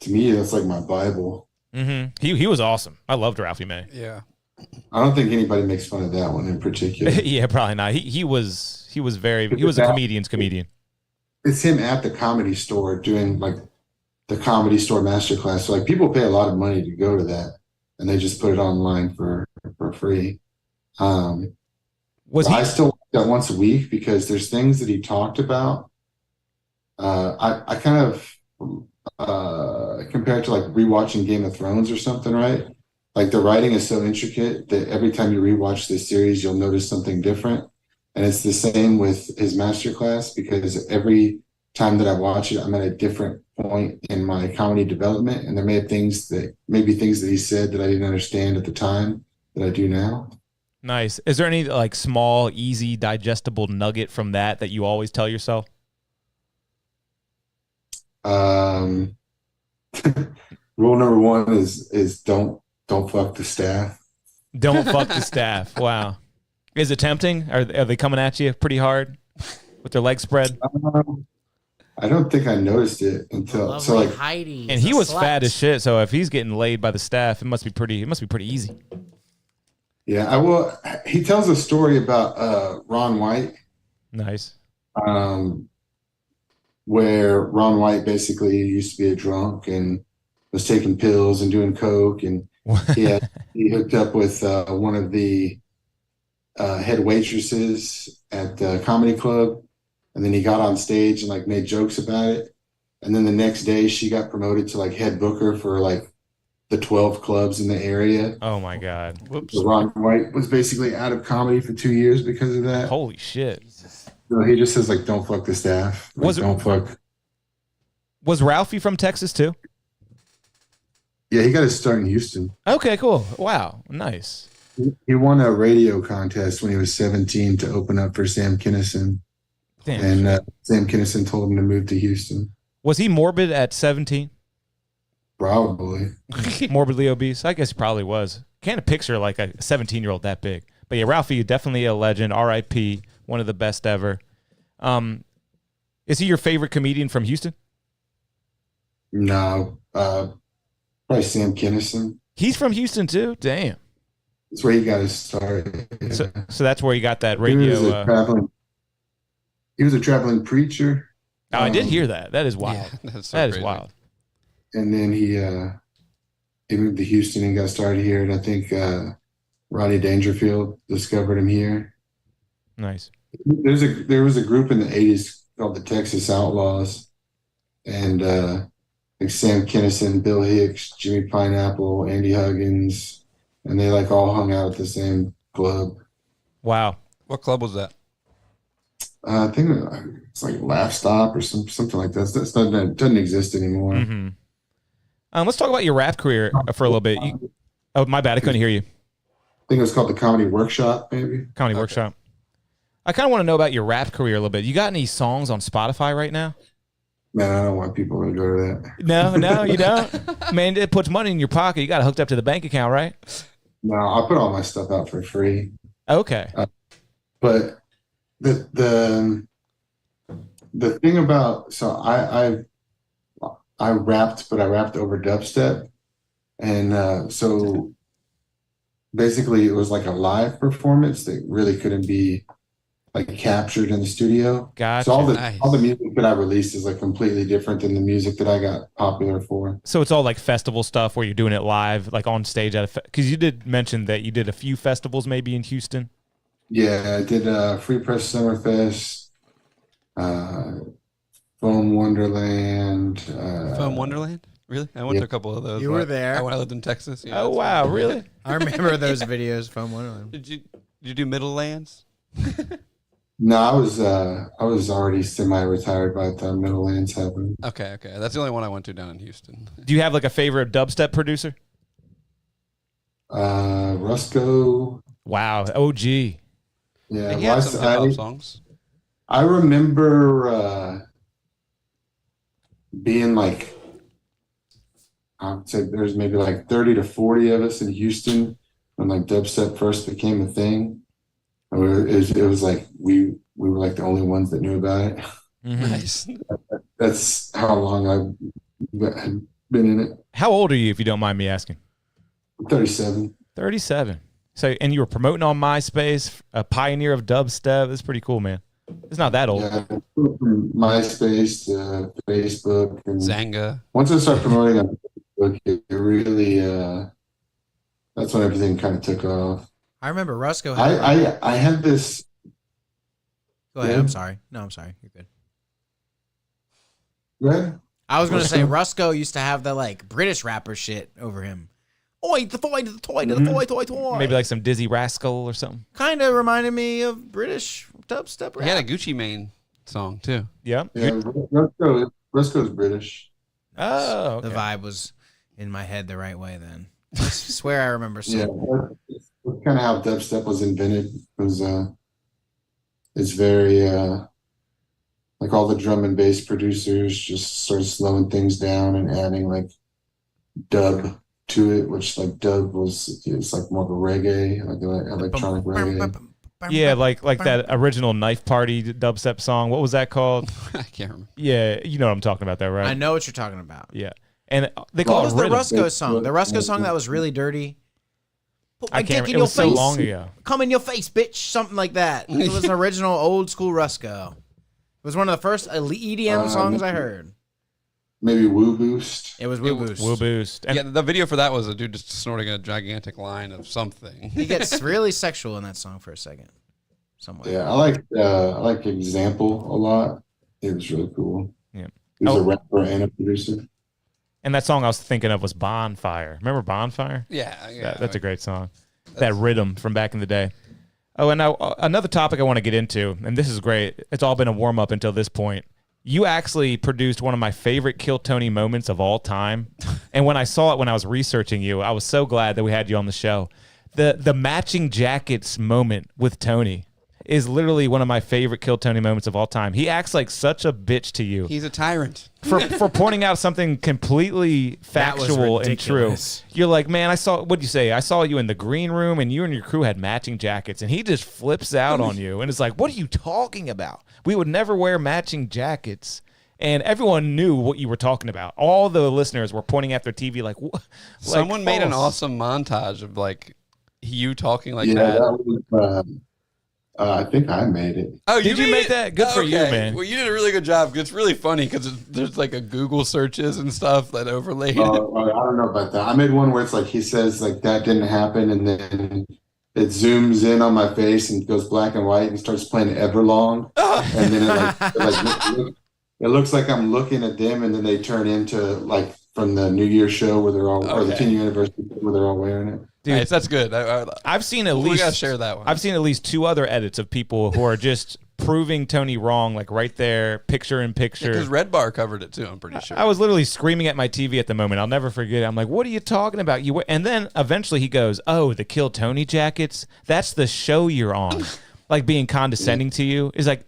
to me, that's like my Bible. Mm-hmm. He was awesome. I loved Ralphie May. Yeah. I don't think anybody makes fun of that one in particular. Yeah, probably not. He was a comedian's comedian. It's him at the Comedy Store doing like the Comedy Store masterclass. So like people pay a lot of money to go to that, and they just put it online for free. I still watch that once a week because there's things that he talked about. I kind of compare it to like rewatching Game of Thrones or something, right? Like the writing is so intricate that every time you rewatch this series, you'll notice something different. And it's the same with his masterclass because every time that I watch it, I'm at a different point in my comedy development. And there may be things that he said that I didn't understand at the time that I do now. Nice. Is there any like small, easy, digestible nugget from that you always tell yourself? Rule number one is don't fuck the staff. Don't fuck the staff. Wow. Is it tempting? Are they coming at you pretty hard with their legs spread? I don't think I noticed it until so like Heidi. And he was fat as shit, so if he's getting laid by the staff, it must be pretty easy. yeah, I will. He tells a story about Ron White, Nice. where Ron White basically used to be a drunk and was taking pills and doing coke, and he hooked up with one of the head waitresses at the comedy club, and then he got on stage and like made jokes about it, and then the next day she got promoted to like head booker for like the 12 clubs in the area. Oh my God. Whoops. So Ron White was basically out of comedy for 2 years because of that. Holy shit. So he just says like, don't fuck the staff. Like, don't fuck. Was Ralphie from Texas too? Yeah, he got his start in Houston. Okay, cool. Wow. Nice. He won a radio contest when he was 17 to open up for Sam Kinison. Damn. And Sam Kinison told him to move to Houston. Was he morbid at 17? Probably. Morbidly obese? I guess he probably was. Can't picture like a 17-year-old that big. But yeah, Ralphie, definitely a legend. R.I.P. One of the best ever. Is he your favorite comedian from Houston? No. Probably Sam Kinison. He's from Houston too? Damn. That's where he got his start. Yeah. So that's where you got that radio. He was a traveling preacher. Oh, I did hear that. That is wild. Yeah, that's so that is crazy. wild. And then he moved to Houston and got started here. And I think Rodney Dangerfield discovered him here. Nice. There was a group in the 80s called the Texas Outlaws. And like Sam Kinison, Bill Hicks, Jimmy Pineapple, Andy Huggins, and they like all hung out at the same club. Wow. What club was that? I think it's like Laugh Stop or something like that. That doesn't exist anymore. Mm-hmm. Let's talk about your rap career for a little bit. Oh, my bad. I couldn't hear you. I think it was called the Comedy Workshop, maybe. Comedy Workshop. I kind of want to know about your rap career a little bit. You got any songs on Spotify right now? Man, I don't want people to go to that. No, you don't. Man, it puts money in your pocket. You got it hooked up to the bank account, right? No, I put all my stuff out for free. Okay. But the thing about I rapped, but I rapped over dubstep, and so basically it was like a live performance that really couldn't be like captured in the studio. Gotcha. So Nice. all the music that I released is like completely different than the music that I got popular for. So it's all like festival stuff where you're doing it live, like on stage at because you did mention that you did a few festivals maybe in Houston. Yeah, I did Free Press Summerfest, Foam Wonderland. Foam Wonderland? Really? I went Yeah. to a couple of those. You were there. When I lived in Texas. Yeah, Oh that's wow, right. really? I remember those videos from one of them. Did you do Middle Lands? No, I was already semi-retired by the time Middlelands happened. Okay. That's the only one I went to down in Houston. Do you have like a favorite dubstep producer? Rusco. Wow, OG. Yeah, He had some hip hop songs. I remember being like I'd say there's maybe like 30 to 40 of us in Houston when like dubstep first became a thing. It was like we were like the only ones that knew about it. Nice. That's how long I've been in it. How old are you, if you don't mind me asking? 37. 37. So, and you were promoting on MySpace, a pioneer of dubstep. That's pretty cool, man. It's not that old. Yeah, from MySpace to Facebook, and Zanga. once I started promoting on Facebook, it really that's when everything kind of took off. I remember Rusko had. I had this. Go ahead. Yeah. I'm sorry. No, I'm sorry. You're good. Right? I was gonna say Rusko? Rusko used to have the like British rapper shit over him. Oi, the toy, the toy, the toy, toy, toy. Maybe like some Dizzy Rascal or something. Kind of reminded me of British dubstep rap. He had a Gucci Mane song too. Yeah. Yeah, Rusko's British. Oh, The okay. vibe was in my head the right way then. I swear I remember Yeah, some. that's kind of how dubstep was invented. It was it's very like all the drum and bass producers just started slowing things down and adding like dub to it, which like dub it's like more of a reggae, like electronic reggae. Yeah, like that original Knife Party dubstep song. What was that called? I can't remember. Yeah, you know what I'm talking about, there, right? I know what you're talking about. Yeah, and they What call was it the rhythm. Rusko song? The Rusko song that was really dirty. Put my I can't. dick in It your was so face. long ago. Come in your face, bitch. Something like that. It was an original old school Rusko. It was one of the first EDM songs I heard. Maybe Woo Boost. It was Woo Boost. Woo Boost. And Yeah, the video for that was a dude just snorting a gigantic line of something. He gets really sexual in that song for a second. Somewhere. Yeah, I like Example a lot. It was really cool. Yeah. He was Oh. a rapper and a producer. And that song I was thinking of was Bonfire. Remember Bonfire? Yeah, That's a great song. That rhythm from back in the day. Oh, and now another topic I want to get into, and this is great. It's all been a warm up until this point. You actually produced one of my favorite Kill Tony moments of all time. And when I saw it when I was researching you, I was so glad that we had you on the show. The matching jackets moment with Tony is literally one of my favorite Kill Tony moments of all time. He acts like such a bitch to you He's a tyrant. for pointing out something completely That was factual and true. ridiculous. You're like, man, what'd you say? I saw you in the green room and you and your crew had matching jackets, and he just flips out on you and it's like, what are you talking about? We would never wear matching jackets. And everyone knew what you were talking about. All the listeners were pointing at their TV like, what? Someone made an awesome montage of like you talking like Yeah, that. that was. I think I made it. Oh, Did you made make it? that? Good for you, man. Well, you did a really good job. It's really funny because there's like a Google searches and stuff that overlaid it. I don't know about that. I made one where it's like he says like that didn't happen, and then it zooms in on my face and goes black and white and starts playing Everlong, and then it looks like I'm looking at them, and then they turn into like from the New Year's show where they're all or the Okay. 10-year anniversary where they're all wearing it. Dude, Nice, that's good. I've seen at We least gotta share that one. I've seen at least 2 other edits of people who are just proving Tony wrong, like right there, picture in picture. Because Red Bar covered it too. I'm pretty sure. I was literally screaming at my TV at the moment. I'll never forget it. I'm like, what are you talking about? And then eventually he goes, oh, the Kill Tony jackets? That's the show you're on. Like being condescending to you. Is like,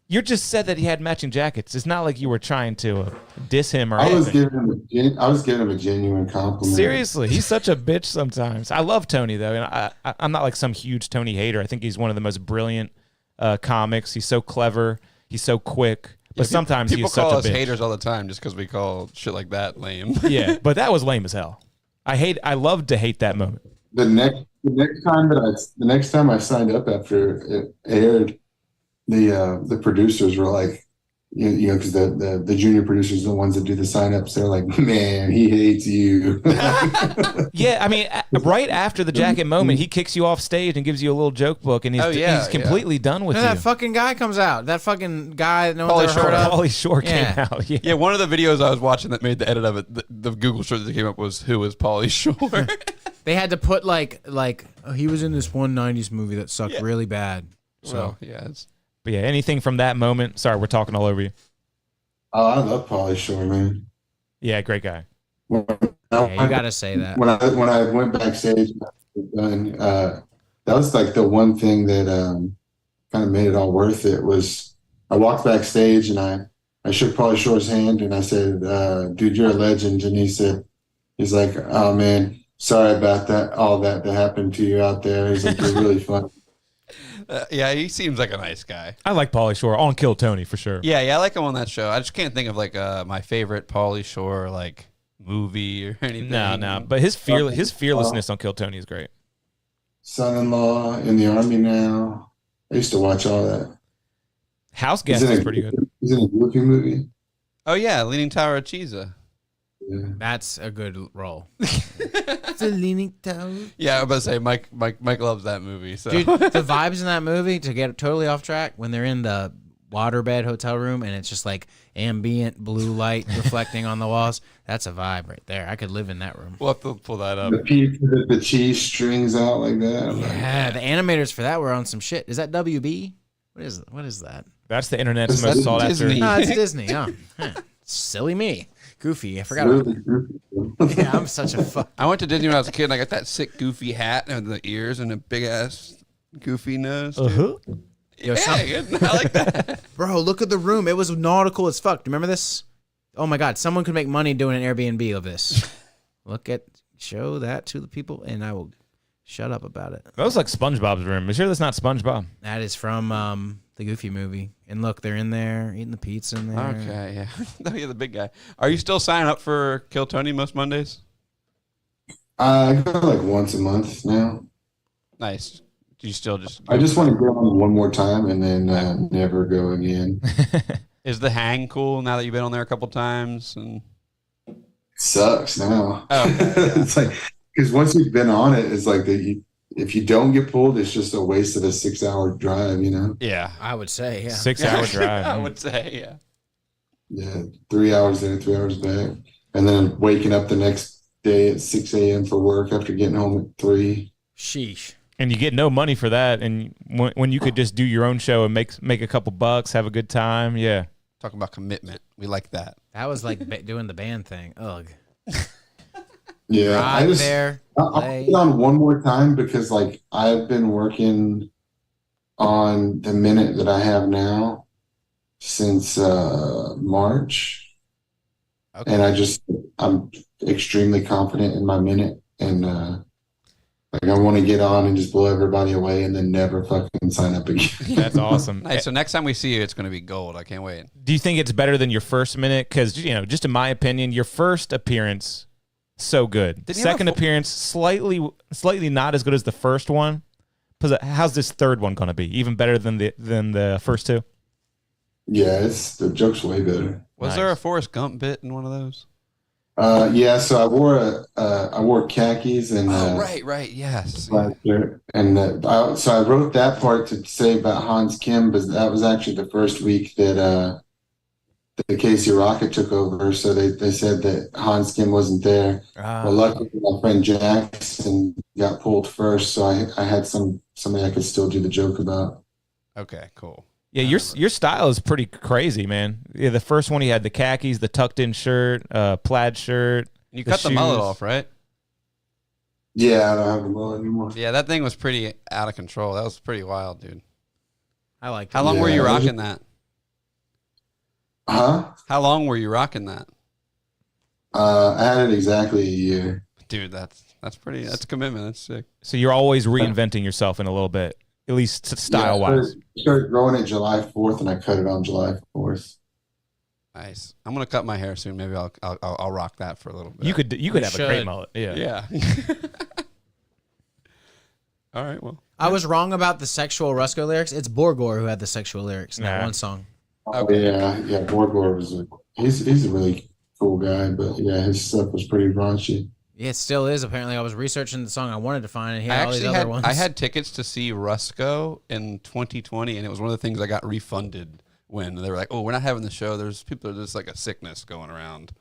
you just said that he had matching jackets. It's not like you were trying to diss him or I was anything. giving him a genuine compliment. Seriously, he's such a bitch sometimes. I love Tony, though. And I'm not like some huge Tony hater. I think he's one of the most brilliant comics. He's so clever. He's so quick. But sometimes people he's such call a us bitch. haters all the time just because we call shit like that lame. Yeah, but that was lame as hell. I loved to hate that moment. The next time I signed up after it aired, the producers were like, you know, because the junior producers are the ones that do the signups. They're like, man, he hates you. Yeah, I mean, right after the jacket moment, he kicks you off stage and gives you a little joke book, and he's completely done with And you. that fucking guy comes out. That fucking guy that no Pauly one's ever Shore. heard of. Pauly Shore came Yeah. out. Yeah. Yeah, one of the videos I was watching that made the edit of it, the Google search that came up was who was Pauly Shore. They had to put like oh, he was in this one 90s movie that sucked really bad. So So yeah, it's But yeah, anything from that moment. Sorry, we're talking all over you. Oh, I love Pauly Shore, man. Yeah, great guy. When yeah, you gotta say that. when I went backstage, that was like the one thing that kind of made it all worth it. Was I walked backstage and I shook Pauly Shore's hand and I said, "Dude, you're a legend." And he said, He's like, oh man, sorry about that, all that happened to you out there. He's like, you're really funny. Yeah, he seems like a nice guy. I like Pauly Shore on Kill Tony for sure. Yeah, I like him on that show. I just can't think of like my favorite Pauly Shore like movie or anything. No, but his fearlessness on Kill Tony is great. Son-in-law in the army now. I used to watch all that. House Guest is pretty good. He's in a Goofy movie. Oh yeah, Leaning Tower of Cheesa. Yeah. That's a good role. It's a leaning tower. Yeah, I was about to say Mike loves that movie. So Dude, the vibes in that movie, to get totally off track, when they're in the waterbed hotel room and it's just like ambient blue light reflecting on the walls, that's a vibe right there. I could live in that room. we'll have to pull that up. The pizza that the cheese strings out like that. I'm like, Yeah, the animators for that were on some shit. Is that WB? What is that? That's the internet's That's most sought after. Disney. No, it's Disney. Oh, huh. Silly me. Goofy. I forgot. really goofy. Yeah, I'm such a fuck. I went to Disney when I was a kid and I got that sick goofy hat and the ears and a big ass goofy nose. Dude. Uh-huh. Yo, Yeah, good. I like that. Bro, look at the room. It was nautical as fuck. Do you remember this? Oh my God, someone could make money doing an Airbnb of this. Show that to the people, and I will shut up about it. That was like SpongeBob's room. You sure that's not SpongeBob? That is from the Goofy movie. And look, they're in there eating the pizza in there. Okay, yeah. Oh, you're the big guy. Are you still signing up for Kill Tony most Mondays? I go like once a month now. Nice. Do you still just? I just want to go on one more time and then never go again. Is the hang cool now that you've been on there a couple times? And Sucks now. Oh, okay, yeah. It's like, because once you've been on it, it's like if you don't get pulled, it's just a waste of a 6-hour drive, you know? Yeah, I would say, yeah. 6-hour drive. I would say, yeah. Yeah, 3 hours there, 3 hours back. And then waking up the next day at 6 a.m. for work after getting home at 3. Sheesh. And you get no money for that. And when you could just do your own show and make a couple bucks, have a good time. Yeah. Talking about commitment. We like that. That was like doing the band thing. Ugh. Yeah, Right there. I'll play. put it on one more time because like I've been working on the minute that I have now since March, Okay. and I'm extremely confident in my minute, and like I want to get on and just blow everybody away and then never fucking sign up again. That's awesome. Nice. So next time we see you, it's going to be gold. I can't wait. Do you think it's better than your first minute? Because, just in my opinion, your first appearance, so good. Didn't you have Second a appearance, slightly not as good as the first one. How's this third one going to be? Even better than the first two? Yeah, the joke's way better. Was Nice. there a Forrest Gump bit in one of those? Yeah, so I wore khakis and right. Yes. black shirt, and so I wrote that part to say about Hans Kim, but that was actually the first week that the Casey Rocket took over. So they said that Hans Kim wasn't there. Well, luckily my friend Jackson got pulled first, so I had somebody I could still do the joke about. Okay, cool. Yeah, your style is pretty crazy, man. Yeah, the first one he had the khakis, the tucked in shirt, plaid shirt. You the cut the mullet shoes. off, right? Yeah, I don't have a mullet anymore. Yeah, that thing was pretty out of control. That was pretty wild, dude. I like How long were Yeah, you it was- rocking that? Huh? How long were you rocking that? I had it exactly a year. Dude, that's commitment. That's sick. So you're always reinventing yourself in a little bit, at least style wise. Started growing it July 4th, and I cut it on July 4th. Nice. I'm gonna cut my hair soon. Maybe I'll rock that for a little bit. You could have a great should. mullet. Yeah. Yeah. All right. Well. I was wrong about the sexual Rusko lyrics. It's Borgor who had the sexual lyrics in that Nah. one song. Okay. Yeah. Borgor he's a really cool guy, but yeah, his stuff was pretty raunchy. Yeah, it still is. Apparently, I was researching the song I wanted to find, and he I had all these actually other ones. I had tickets to see Rusko in 2020, and it was one of the things I got refunded when they were like, "Oh, we're not having the show. There's people. There's like a sickness going around."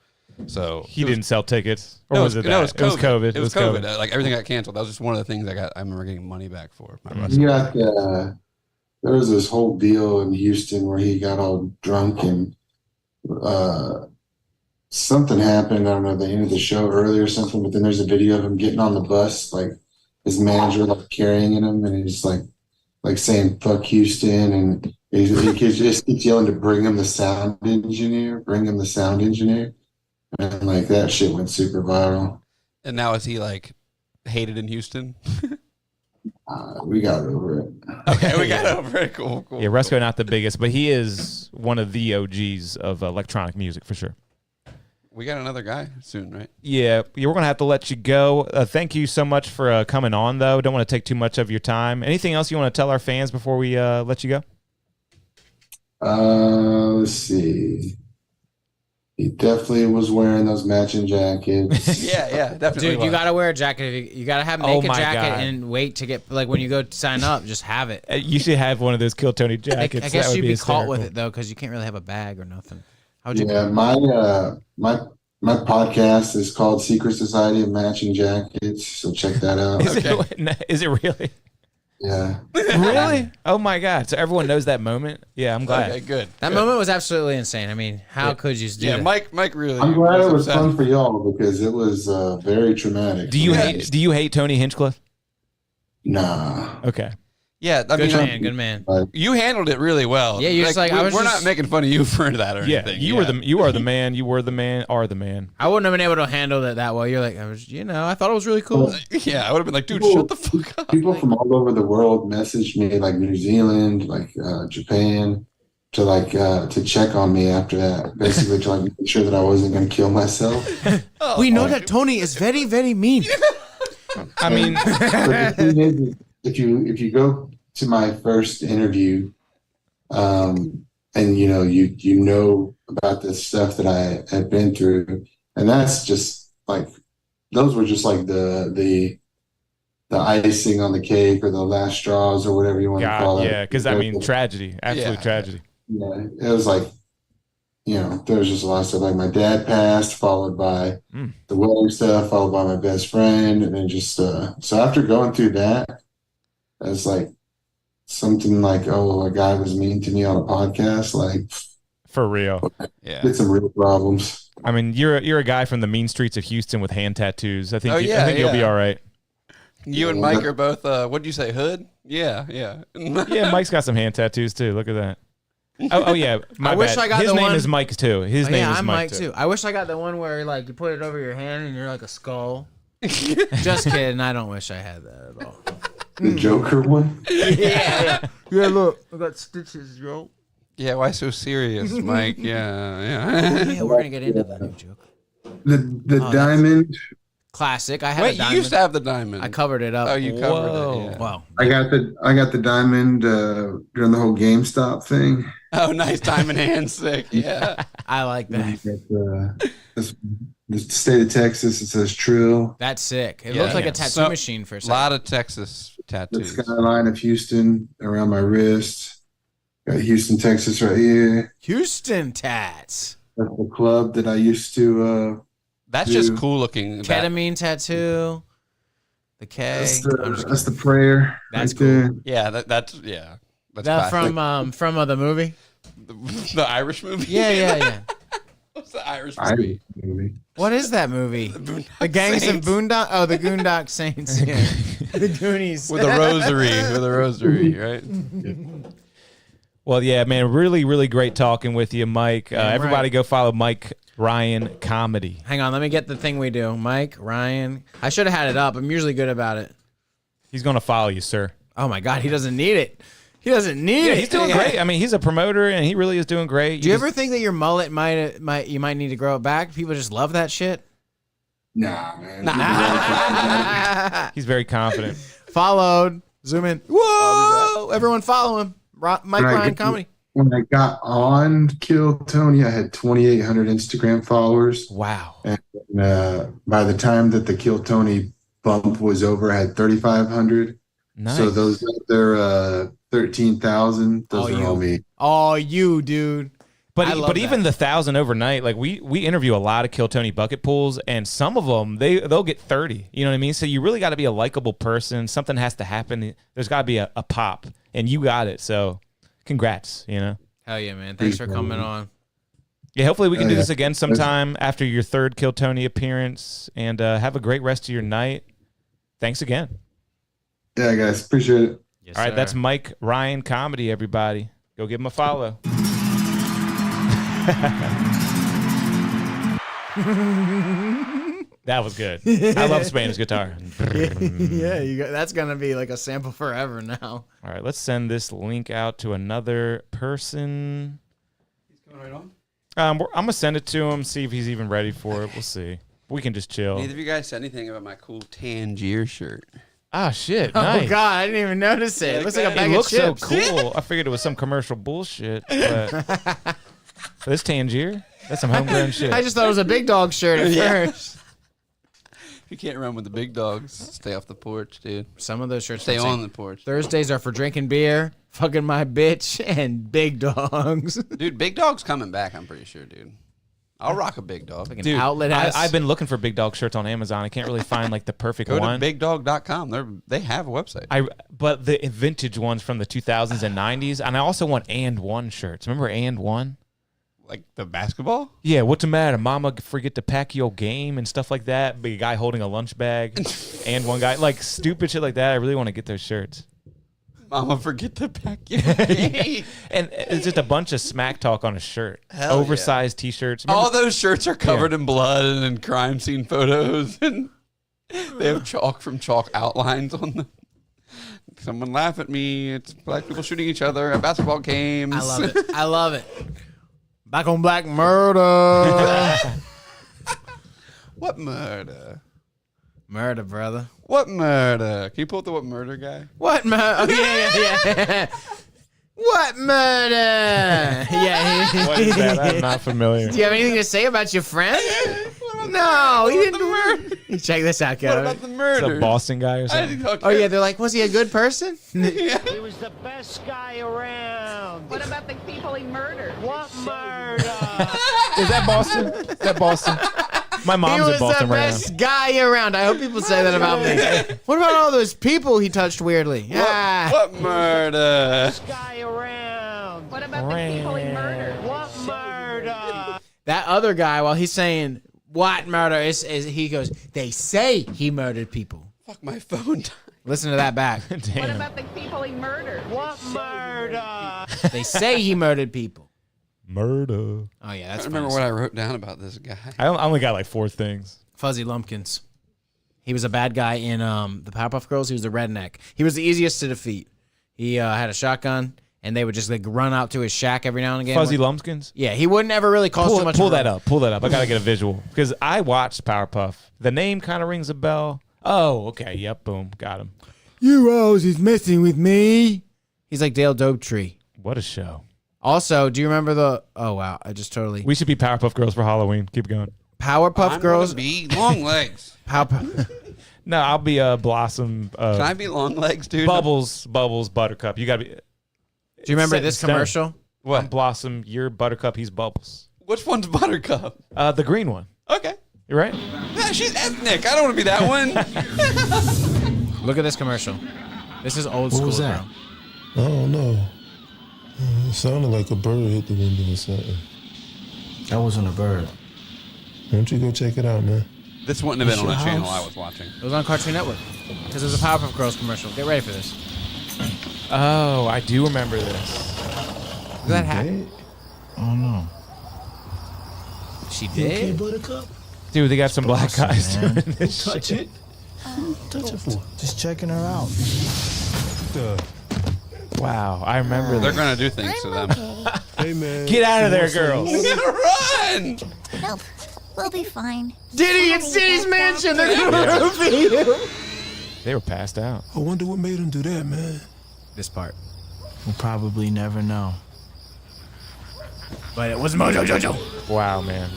So He didn't sell tickets. Or No, was it that? no, it was COVID. It was COVID. Like everything got canceled. That was just one of the things I remember getting money back for. My Rusko. He got there was this whole deal in Houston where he got all drunk and something happened. I don't know, the end of the show early or something, but then there's a video of him getting on the bus, like his manager like carrying him, and he's like saying "fuck Houston," and he just keeps yelling to bring him the sound engineer, and like that shit went super viral. And now is he like hated in Houston? We got over it. Okay, we got over it. Cool. Yeah, Rusko not the biggest, but he is one of the OGs of electronic music for sure. We got another guy soon, right? Yeah, we're going to have to let you go. Thank you so much for coming on, though. Don't want to take too much of your time. Anything else you want to tell our fans before we let you go? Let's see. He definitely was wearing those matching jackets. Yeah, definitely. Dude, you gotta wear a jacket. You gotta make a my jacket God. and wait to get like when you go to sign up, just have it. You should have one of those Kill Tony I jackets. guess That you'd would be caught with hysterical. it though, because you can't really have a bag or nothing. How would you? Yeah, my podcast is called Secret Society of Matching Jackets, so check that out. Is it really? Yeah. Really? Oh my God! So everyone knows that moment. Yeah, I'm glad. Okay, good. That moment was absolutely insane. I mean, how could you do Yeah, that? Mike really. I'm glad it was upset. fun for y'all because it was very traumatic. Do you hate Tony Hinchcliffe? Nah. Okay. Yeah, I mean, Good man. you handled it really well. Yeah, you're just like, we're not making fun of you for that or Yeah, anything. you are the man. You were the man. Are the man. I wouldn't have been able to handle it that well. You're like, I thought it was really cool. Yeah, I would have been like, dude, People- shut the fuck up. People from all over the world messaged me, like New Zealand, like Japan, to check on me after that, basically to like make sure that I wasn't going to kill myself. We know that Tony is very, very mean. I mean, But the thing is, if you go to my first interview, and you know about this stuff that I had been through, and that's just like those were just like the icing on the cake or the last straws or whatever you want to call it. yeah, because I mean, tragedy, absolute tragedy. Yeah, it was like, there was just a lot of stuff. Like my dad passed, followed by the wedding stuff, followed by my best friend, and then just so after going through that, it's like something like, a guy was mean to me on a podcast. Like, For real. Yeah. it's some real problems. I mean, you're a guy from the mean streets of Houston with hand tattoos. I think Oh, I think you'll be yeah. all right. You and Mike are both, what'd you say, hood? Yeah. Yeah, Mike's got some hand tattoos too. Look at that. Oh yeah, my I wish bad. I got His the name one- is Mike too. His name is I'm Mike Mike too. I wish I got the one where like you put it over your hand and you're like a skull. Just kidding. I don't wish I had that at all. The Joker one. Yeah. Look, I got stitches, yo. Yeah, why so serious, Mike? Yeah. Yeah, we're gonna get into the new joke. The Oh, diamond. Classic. I had a Wait, you diamond. used to have the diamond. I covered it up. Oh, you covered Whoa. it. Yeah. Wow. I got the diamond during the whole GameStop thing. Oh, nice. Diamond hand, sick. Yeah. I like I that. got the state of Texas. It says Trill. That's sick. It Yeah. looks like Yeah. a tattoo So- machine for a A second. lot of Texas The tattoos. skyline of Houston around my wrist. Got Houston, Texas right here. Houston tats. That's the club that I used to. That's just Dude. cool looking. Ketamine tattoo. The K. That's the prayer. That's right cool. there. Yeah, that's yeah. That's That classic. from the movie. The Irish movie. Yeah. What's the Irish I movie? movie. What is that movie? The Gangs Saints. of Boondock. Oh, the Goondock Saints. Yeah. The Goonies. With a rosary, right? Well, yeah, man, really, really great talking with you, Mike. Damn Everybody right. go follow Mike Ryan Comedy. Hang on, let me get the thing we do. Mike, Ryan. I should have had it up. I'm usually good about it. He's going to follow you, sir. Oh my God, he doesn't need it. He doesn't need Yeah, it. he's doing great. I mean, he's a promoter, and he really is doing great. Do you ever think that your mullet might you might need to grow it back? People just love that shit. Nah, man. He's very confident. Followed. Zoom in. Whoa! Everyone follow him. Mike Right. Ryan Comedy. When I got on Kill Tony, I had 2,800 Instagram followers. Wow. And by the time that the Kill Tony bump was over, I had 3,500. Nice. So those other 13,000, those Oh, are all you. me. Oh, you, dude. I love But even that. the 1,000 overnight, like we interview a lot of Kill Tony bucket pools, and some of them they'll get 30. You know what I mean? So you really got to be a likable person. Something has to happen. There's got to be a pop, and you got it. So congrats. You know. Hell yeah, man. Thanks for coming on. Yeah. Hopefully we can do Yeah. this again sometime after your third Kill Tony appearance, and have a great rest of your night. Thanks again. Yeah, guys, appreciate it. Yes, All right, sir. that's Mike Ryan Comedy. Everybody, go give him a follow. That was good. I love Spanish guitar. Yeah, that's gonna be like a sample forever now. All right, let's send this link out to another person. He's going right on. I'm gonna send it to him. See if he's even ready for it. We'll see. We can just chill. Neither of you guys said anything about my cool Tangier shirt. Ah, shit. Oh Nice. God, I didn't even notice it. It looks like a bag It of looks so chips. cool. I figured it was some commercial bullshit. But this Tangier, that's some homegrown shit. I just thought it was a big dog shirt at first. You can't run with the big dogs. Stay off the porch, dude. Some of those shirts Stay would say, on the porch. Thursdays are for drinking beer, fucking my bitch, and big dogs. Dude, big dog's coming back, I'm pretty sure, dude. I'll rock a big dog. Like an Dude, outlet ass. I've been looking for big dog shirts on Amazon. I can't really find like the perfect Go one. to bigdog.com. They have a website. But the vintage ones from the 2000s and 90s, and I also want And One shirts. Remember And One? Like the basketball? Yeah, what's the matter? Mama forget to pack your game and stuff like that. Big guy holding a lunch bag. And one guy, like stupid shit like that. I really want to get those shirts. Mama, forget to pack your game. And it's just a bunch of smack talk on a shirt. Hell Oversized t-shirts. All those shirts are covered in blood and crime scene photos, and they have chalk from chalk outlines on them. Someone laugh at me. It's black people shooting each other at basketball games. I love it. I love it. Black on black murder. What murder? Murder, brother. What murder? Can you pull up the what murder guy? What murder? Oh, yeah. What murder? Yeah. What is that? I'm not familiar. Do you have anything to say about your friend? No, he didn't do it. Check this out, What Kevin. about the It's murder? a Boston guy or something. Oh, yeah, they're like, was he a good person? He was the best guy around. What about the people he murdered? What murder? Is that Boston? Is that Boston? My He mom's was in Boston the right best guy around. I hope people say that about me. What about all those people he touched weirdly? Ah. What murder? Best guy around. What about the people he murdered? What murder? That other guy, while he's saying what murder is he goes, they say he murdered people. Fuck, my phone died. Listen to that back. What Damn. about the people he murdered? What murder? They say he murdered people. Murder. Oh, yeah, I that's don't remember funny. what I wrote down about this guy. I only got like 4 things. Fuzzy Lumpkins. He was a bad guy in the Powerpuff Girls. He was the redneck. He was the easiest to defeat. He had a shotgun, and they would just like run out to his shack every now and again. Fuzzy Lumpkins? Yeah, he wouldn't ever really cause too much. Pull of a- that up. Pull that up. I got to get a visual. Because I watched Powerpuff. The name kind of rings a bell. Oh, okay. Yep. Boom. Got him. You always messing with me. He's like Dale Dopetree. What a show. Also, do you remember the? Oh wow, I just totally We should be Powerpuff Girls for Halloween. Keep going. Powerpuff I'm Girls. gonna be long legs. Powerpuff. No, I'll be Blossom. Can I be long legs, dude? Bubbles, Buttercup. You got to be. Do you remember Set in this stone. commercial? I'm What? Blossom. You're Buttercup. He's Bubbles. Which one's Buttercup? The green one. Okay. You right? Yeah, she's ethnic. I don't want to be that one. Look at this commercial. This is old school. was that? Bro. I don't know. It sounded like a bird hit the window or something. That wasn't a bird. Why don't you go check it out, man? This wouldn't have been on the Your channel house? I was watching. It was on Cartoon Network because it was a Powerpuff Girls commercial. Get ready for this. Oh, I do remember this. Look at that hat. Dead? I don't know. She You okay, did. Buttercup? Dude, they got some black Awesome, guys man. doing this Touch shit. it. Touch it for. Just checking her out. Duh. Wow, I remember They're this. gonna do things to them. Hey, man. Get out of there, You want girls. some Run! Nope. We'll be fine. Diddy, it's Diddy's mansion. They're gonna roofie you. They were passed out. I wonder what made him do that, man. This part, We'll probably never know. but it was Mojo Jojo. Wow, man.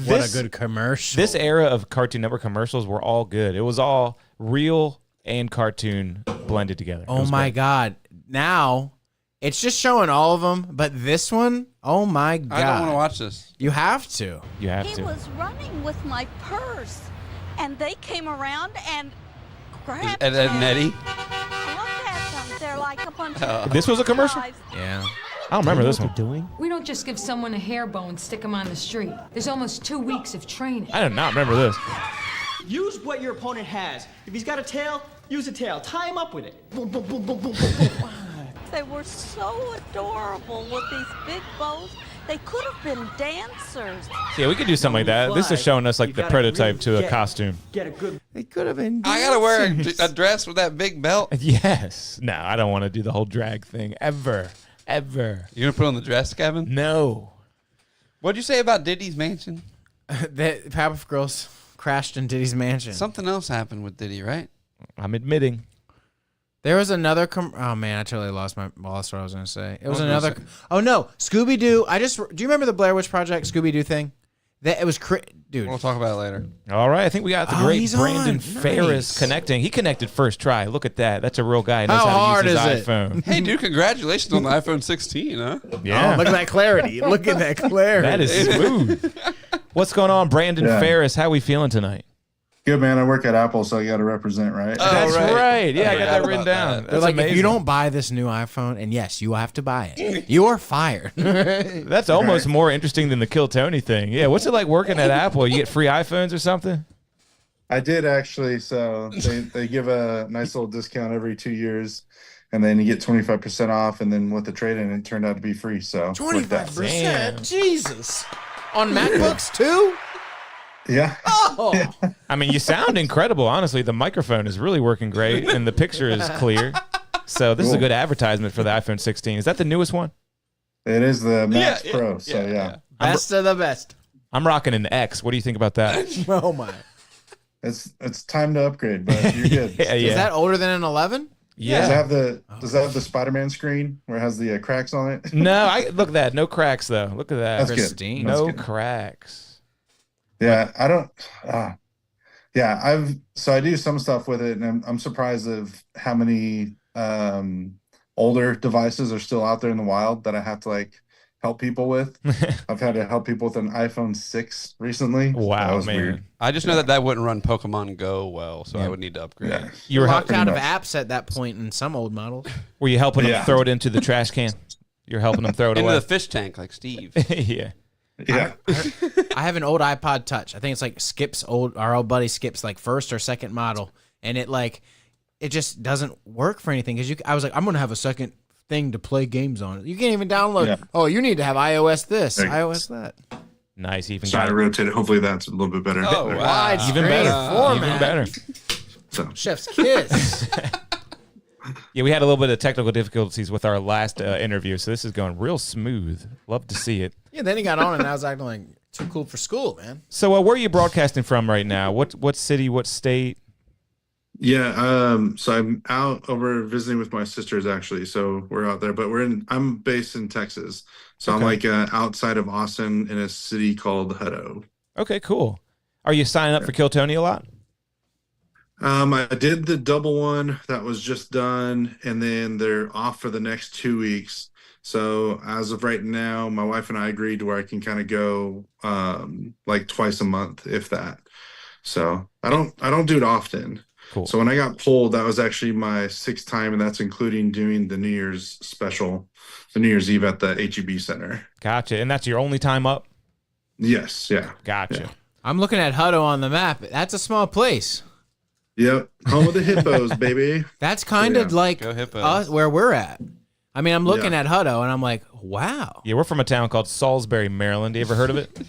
What a good commercial. This era of Cartoon Network commercials were all good. It was all real and cartoon blended together. It Oh was my great. God! Now it's just showing all of them, but this one, oh my God! I don't want to watch this. You have to. You have He to. was running with my purse, and they came around and grabbed Ed, Ed him. and Eddie? Look at them. They're like a bunch of This was a commercial? guys. Yeah. I don't remember this one. Doing? We don't just give someone a hair bow and stick them on the street. There's almost 2 weeks of training. I do not remember this. Use what your opponent has. If he's got a tail, use a tail. Tie him up with it. Boom, boom, boom, boom, boom, boom, boom. They were so adorable with these big bows. They could have been dancers. Yeah, we could do something like that. This is showing us like the prototype to a costume. Get a good. They could have been. I gotta wear a dress with that big belt. Yes. No, I don't want to do the whole drag thing ever. You gonna put on the dress, Kevin? No. What'd you say about Diddy's mansion? The Powerpuff Girls crashed in Diddy's mansion. Something else happened with Diddy, right? I'm admitting. There was another. Oh man, I totally lost what I was gonna say. It was another. Oh no, Scooby Doo. Do you remember the Blair Witch Project Scooby Doo thing? It was dude. We'll talk about it later. All right, I think we got the great he's Brandon on. Ferris Nice. connecting. He connected first try. Look at that. That's a real guy. He knows How how to hard use his is it? iPhone. Hey, dude, congratulations on the iPhone 16, huh? Yeah. Oh, look at that clarity. Look at that clarity. That is smooth. What's going on, Brandon Ferris? How we feeling tonight? Good, man. I work at Apple, so I got to represent, right? Oh, That's right. Yeah, I got that written down. They're That's like, amazing. if you don't buy this new iPhone, and yes, you will have to buy it, you are fired. That's almost more interesting than the Kill Tony thing. Yeah, what's it like working at Apple? You get free iPhones or something? I did actually. So they give a nice little discount every 2 years, and then you get 25% off, and then with the trade-in, it turned out to be free. So 25%? Jesus. On MacBooks too? Yeah. Oh. I mean, you sound incredible. Honestly, the microphone is really working great, and the picture is clear. So this is a good advertisement for the iPhone 16. Is that the newest one? It is the Max Pro. So yeah. Best of the best. I'm rocking an X. What do you think about that? Oh my. It's time to upgrade, but you're good. Is that older than an 11? Yeah. Does that have the Spider-Man screen where it has the cracks on it? No, look at that. No cracks though. Look at that. That's pristine. good. That's No good. cracks. Yeah, I don't. I do some stuff with it, and I'm surprised of how many older devices are still out there in the wild that I have to like help people with. I've had to help people with an iPhone 6 recently. Wow, that was man. weird. I just know that wouldn't run Pokemon Go well, so I would need to upgrade. Yeah. You were locked out of much. apps at that point in some old models. Were you helping them Yeah. throw it into the trash can? You're helping them throw it Into away. the fish tank like Steve. Yeah. Yeah. I have an old iPod Touch. I think it's like our old buddy Skip's like first or second model, and it just doesn't work for anything because I was like, I'm gonna have a second thing to play games on it. You can't even download. Yeah. Oh, you need to have iOS this, There you go. iOS that. Nice. Even So I got rotated. Hopefully that's a little bit better. Oh, There. wow. even better. format. Even better. So Chef's kiss. Yeah, we had a little bit of technical difficulties with our last interview, so this is going real smooth. Love to see it. Yeah, then he got on and I was acting like too cool for school, man. So, where are you broadcasting from right now? What city? What state? yeah, so I'm out over visiting with my sisters actually. So we're out there, but I'm based in Texas. So I'm like outside of Austin in a city called Hutto. Okay, cool. Are you signing up for Kill Tony a lot? I did the double one that was just done, and then they're off for the next 2 weeks. So as of right now, my wife and I agreed to where I can kind of go like twice a month, if that. So I don't do it often. Cool. So when I got pulled, that was actually my 6th time, and that's including doing the New Year's special, the New Year's Eve at the HEB Center. Gotcha. And that's your only time up? Yes, yeah. Gotcha. Yeah. I'm looking at Hutto on the map. That's a small place. Yep, home of the hippos, baby. That's kind of like Go Hippos. us, where we're at. I mean, I'm looking Yeah. at Hutto and I'm like, wow. Yeah, we're from a town called Salisbury, Maryland. You ever heard of it?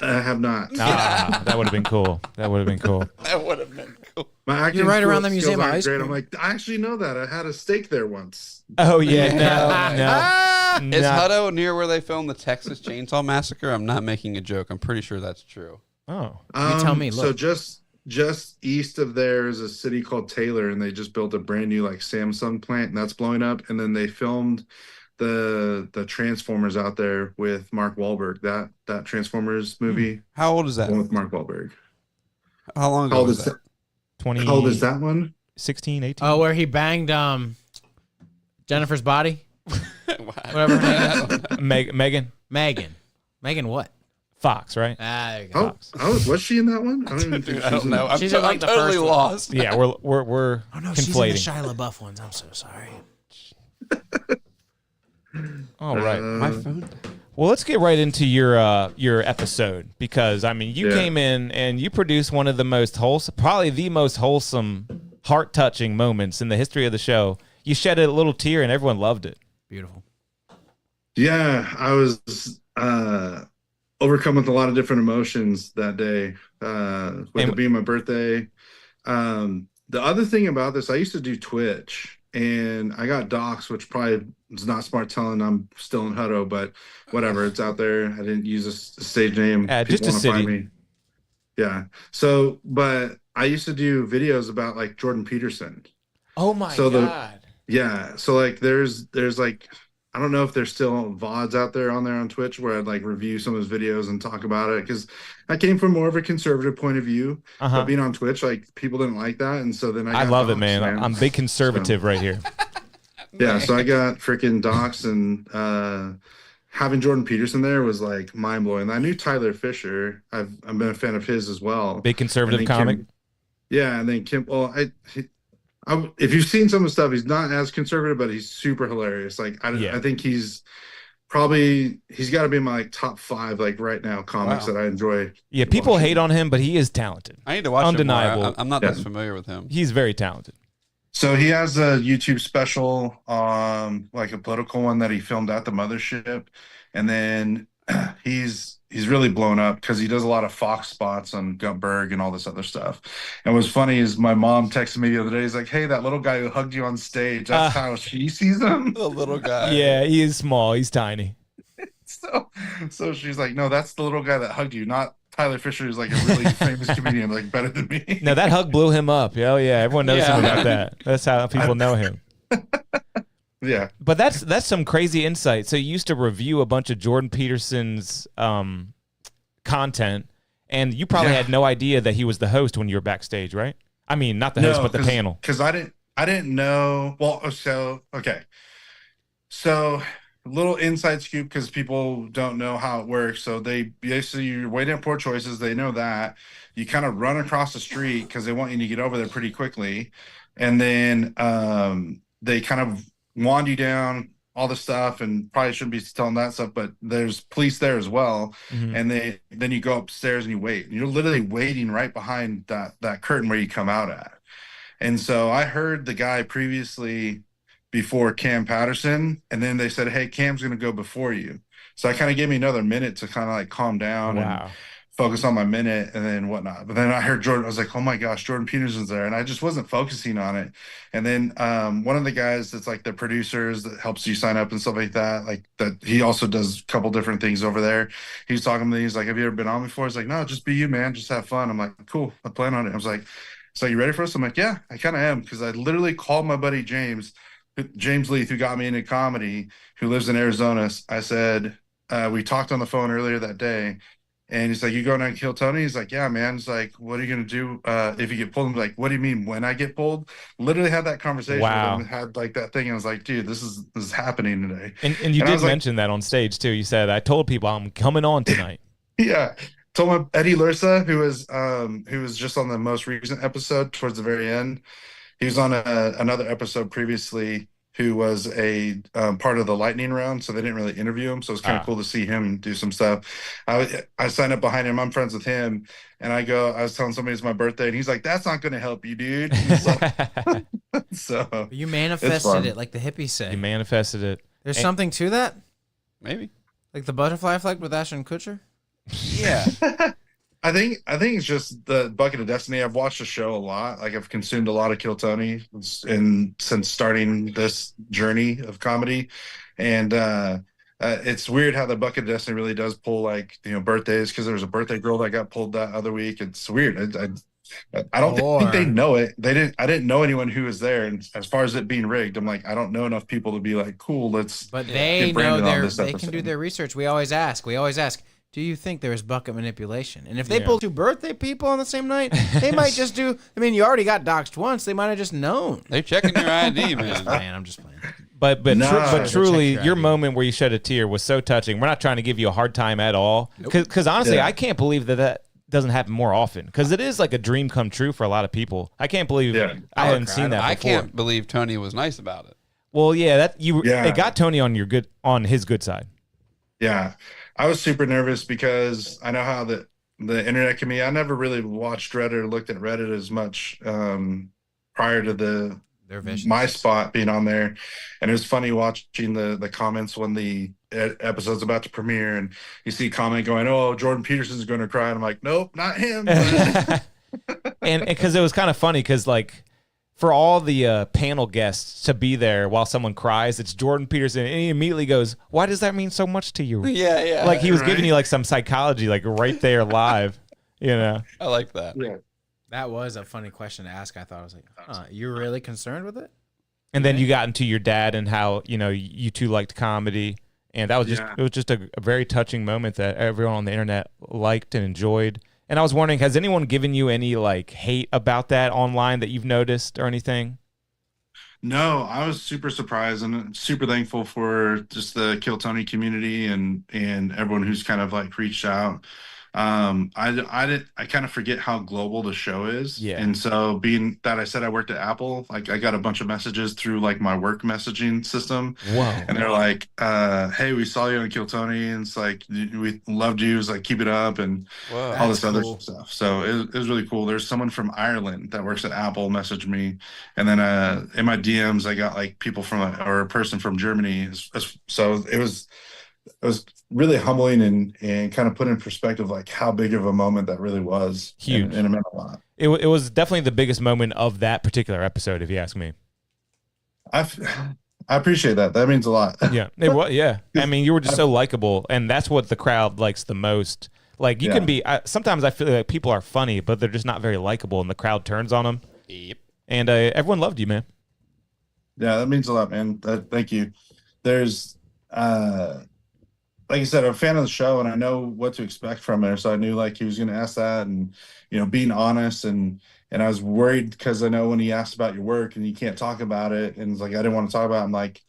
I have not. Ah, that would have been cool. That would have been cool. That would have been cool. My acting You're right around the skills Museum of aren't Ice great. Cream. I'm like, I actually know that. I had a steak there once. Oh, yeah. No. Is Not- Hutto near where they filmed the Texas Chainsaw Massacre? I'm not making a joke. I'm pretty sure that's true. Oh. You tell me, So look. just east of there is a city called Taylor, and they just built a brand new like Samsung plant, and that's blowing up. And then they filmed the Transformers out there with Mark Wahlberg. That Transformers movie. How old is that? One with Mark Wahlberg. How long How ago old was is that? that? 20, How old is that one? 16, 18? Oh, where he banged Jennifer's body? Whatever her name is. Megan Megan what? Fox, right? Ah, there you go. Oh, was she in that one? I don't even think Dude, she I was don't in know. that. I'm, She's to- in, like, I'm the totally first one. lost. Yeah, we're Oh no, she's in the conflating. Shia LaBeouf ones. I'm so sorry. All right. My phone. Well, let's get right into your episode because I mean you Yeah. came in and you produced one of the most wholesome, probably the most wholesome, heart-touching moments in the history of the show. You shed a little tear and everyone loved it. Beautiful. Yeah, I was overcome with a lot of different emotions that day. With And it being my birthday. The other thing about this, I used to do Twitch and I got doxxed, which probably is not smart telling I'm still in Hutto, but whatever, it's out there. I didn't use a stage name. just People a want to find city. me. Yeah. So, but I used to do videos about like Jordan Peterson. Oh my So God. yeah, so like there's like I don't know if there's still VODs out there on Twitch where I'd like review some of his videos and talk about it because I came from more of a conservative point of view, but being on Twitch, like people didn't like that, and so then I got love it, doxxed, man. I'm big conservative right here. Yeah, so I got freaking doxxed, and having Jordan Peterson there was like mind blowing. I knew Tyler Fisher. I've been a fan of his as well. Big conservative And then comic. Yeah, and then Kim. Well, if you've seen some of the stuff, he's not as conservative, but he's super hilarious. Like I think he's got to be in my like top 5 like right now comics that I enjoy. Yeah, people hate on him, but he is talented. I need to watch Undeniable. him more. I'm not that familiar with him. He's very talented. So he has a YouTube special, like a political one that he filmed at the mothership, and then he's really blown up because he does a lot of Fox spots on Gutberg and all this other stuff. And what's funny is my mom texted me the other day. He's like, "Hey, that little guy who hugged you on stage. That's how she sees him." The little guy. Yeah, he is small. He's tiny. So she's like, "No, that's the little guy that hugged you, not Tyler Fisher, who's like a really famous comedian, like better than me." No, that hug blew him up. Oh yeah, everyone knows him about that. That's how people know him. Yeah. But that's some crazy insight. So you used to review a bunch of Jordan Peterson's content, and you probably had no idea that he was the host when you were backstage, right? I mean, not the host, but the panel. Because I didn't know. Well, so okay. So little inside scoop because people don't know how it works. So they basically you're waiting at Poor Choices. They know that you kind of run across the street because they want you to get over there pretty quickly, and then they kind of wand you down all the stuff, and probably shouldn't be telling that stuff, but there's police there as well. And then you go upstairs and you wait. And you're literally waiting right behind that curtain where you come out at. And so I heard the guy previously before Cam Patterson, and then they said, "Hey, Cam's going to go before you." So I kind of gave me another minute to kind of like calm down and focus on my minute and then whatnot. But then I heard Jordan. I was like, "Oh my gosh, Jordan Peterson's there," and I just wasn't focusing on it. And then one of the guys that's like the producers that helps you sign up and stuff like that, like that, he also does a couple different things over there. He's talking to me. He's like, "Have you ever been on before?" He's like, "No, just be you, man. Just have fun." I'm like, "Cool, I plan on it." I was like, "So you ready for us?" I'm like, "Yeah, I kind of am," because I literally called my buddy James Leith, who got me into comedy, who lives in Arizona. I said, we talked on the phone earlier that day, and he's like, "You going to kill Tony?" He's like, "Yeah, man." He's like, "What are you going to do if you get pulled?" I'm like, "What do you mean when I get pulled?" Literally had that conversation with him, had like that thing. And I was like, "Dude, this is happening today." And you did mention that on stage too. You said, "I told people I'm coming on tonight." Yeah. Told my Eddie Lursa, who was just on the most recent episode towards the very end. He was on another episode previously who was a part of the lightning round, so they didn't really interview him. So it's kind of cool to see him do some stuff. I signed up behind him. I'm friends with him, and I was telling somebody it's my birthday, and he's like, "That's not going to help you, dude." So you manifested it, like the hippies say. You manifested it. There's something to that. Maybe like the butterfly effect with Ashton Kutcher. Yeah. I think it's just the Bucket of Destiny. I've watched the show a lot. Like I've consumed a lot of Kill Tony since starting this journey of comedy. And it's weird how the Bucket of Destiny really does pull like, birthdays, because there was a birthday girl that got pulled that other week. It's weird. I don't think they know it. I didn't know anyone who was there. And as far as it being rigged, I'm like, I don't know enough people to be like, cool, let's But they know they can do their research. We always ask, do you think there was bucket manipulation? And if they pull 2 birthday people on the same night, they might just do. I mean, you already got doxxed once. They might have just known. They're checking your ID, man. I'm just playing. But truly, your moment where you shed a tear was so touching. We're not trying to give you a hard time at all. Because honestly, I can't believe that doesn't happen more often. Because it is like a dream come true for a lot of people. I can't believe I hadn't seen that before. I can't believe Tony was nice about it. Well, yeah, it got Tony on his good side. Yeah. I was super nervous because I know how the internet can be. I never really watched Reddit or looked at Reddit as much prior to my spot being on there. And it was funny watching the comments when the episode's about to premiere, and you see a comment going, "Oh, Jordan Peterson's going to cry," and I'm like, "Nope, not him." and because it was kind of funny because like for all the panel guests to be there while someone cries, it's Jordan Peterson, and he immediately goes, "Why does that mean so much to you?" Yeah. Like he was Right? giving you like some psychology, like right there live. You know, I like that. Yeah. That was a funny question to ask. I thought I was like, you're really concerned with it? and then you got into your dad and how you two liked comedy, and that was just Yeah. it was just a very touching moment that everyone on the internet liked and enjoyed. And I was wondering, has anyone given you any like hate about that online that you've noticed or anything? No, I was super surprised and super thankful for just the Kill Tony community and everyone who's kind of like reached out. I kind of forget how global the show is. Yeah. And so being that I said I worked at Apple, like I got a bunch of messages through like my work messaging system. Whoa. And they're like, hey, we saw you on Kill Tony, and it's like we loved you. It's like keep it up and Whoa. all this That's other cool. stuff. So it was really cool. There's someone from Ireland that works at Apple messaged me, and then in my DMs I got like people from or a person from Germany. So it was really humbling and kind of put in perspective like how big of a moment that really was. Huge. And it meant a lot. It was definitely the biggest moment of that particular episode, if you ask me. I appreciate that. That means a lot. Yeah, it was. Yeah, I mean, you were just so likable, and that's what the crowd likes the most. Like you can be. Sometimes I feel like people are funny, but they're just not very likable, and the crowd turns on them. Yep. And everyone loved you, man. Yeah, that means a lot, man. Thank you. There's like I said, I'm a fan of the show and I know what to expect from it. So I knew like he was going to ask that and, being honest and I was worried because I know when he asked about your work and you can't talk about it. And it's like, I didn't want to talk about it. I'm like,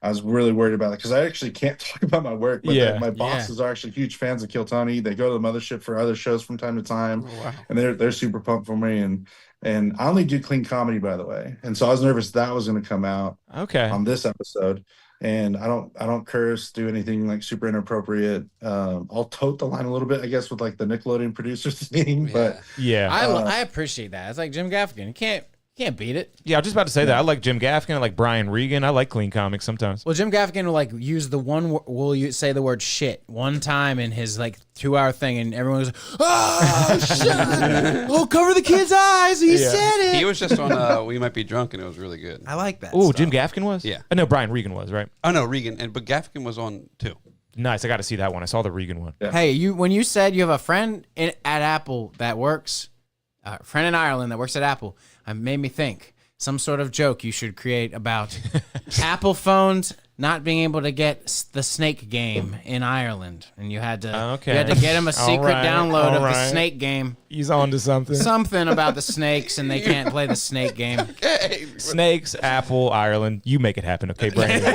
I was really worried about it because I actually can't talk about my work. But my bosses are actually huge fans of Kill Tony. They go to the mothership for other shows from time to time. Oh, wow. And they're super pumped for me. And I only do clean comedy, by the way. And so I was nervous that was going to come out on this episode. And I don't curse, do anything like super inappropriate. I'll tote the line a little bit, I guess, with like the Nickelodeon producers thing. But I appreciate that. It's like Jim Gaffigan. You can't beat it. Yeah, I was just about to say that. I like Jim Gaffigan. I like Brian Regan. I like clean comics sometimes. Well, Jim Gaffigan will like use the one. Will say the word shit one time in his like 2-hour thing, and everyone goes, "Oh shit! Oh, cover the kid's eyes. He said it." He was just on We Might Be Drunk, and it was really good. I like that. Oh, Jim Gaffigan was? Yeah. No, Brian Regan was, right? Oh no, Regan, but Gaffigan was on too. Nice. I got to see that one. I saw the Regan one. Yeah. Hey, when you said you have a friend at Apple that works, a friend in Ireland that works at Apple, it made me think. Some sort of joke you should create about Apple phones not being able to get the Snake game in Ireland, and you had to get him a secret download of the Snake game. He's on to something. Something about the snakes, and they can't play the Snake game. Okay. Snakes, Apple, Ireland. You make it happen, okay, Brandon?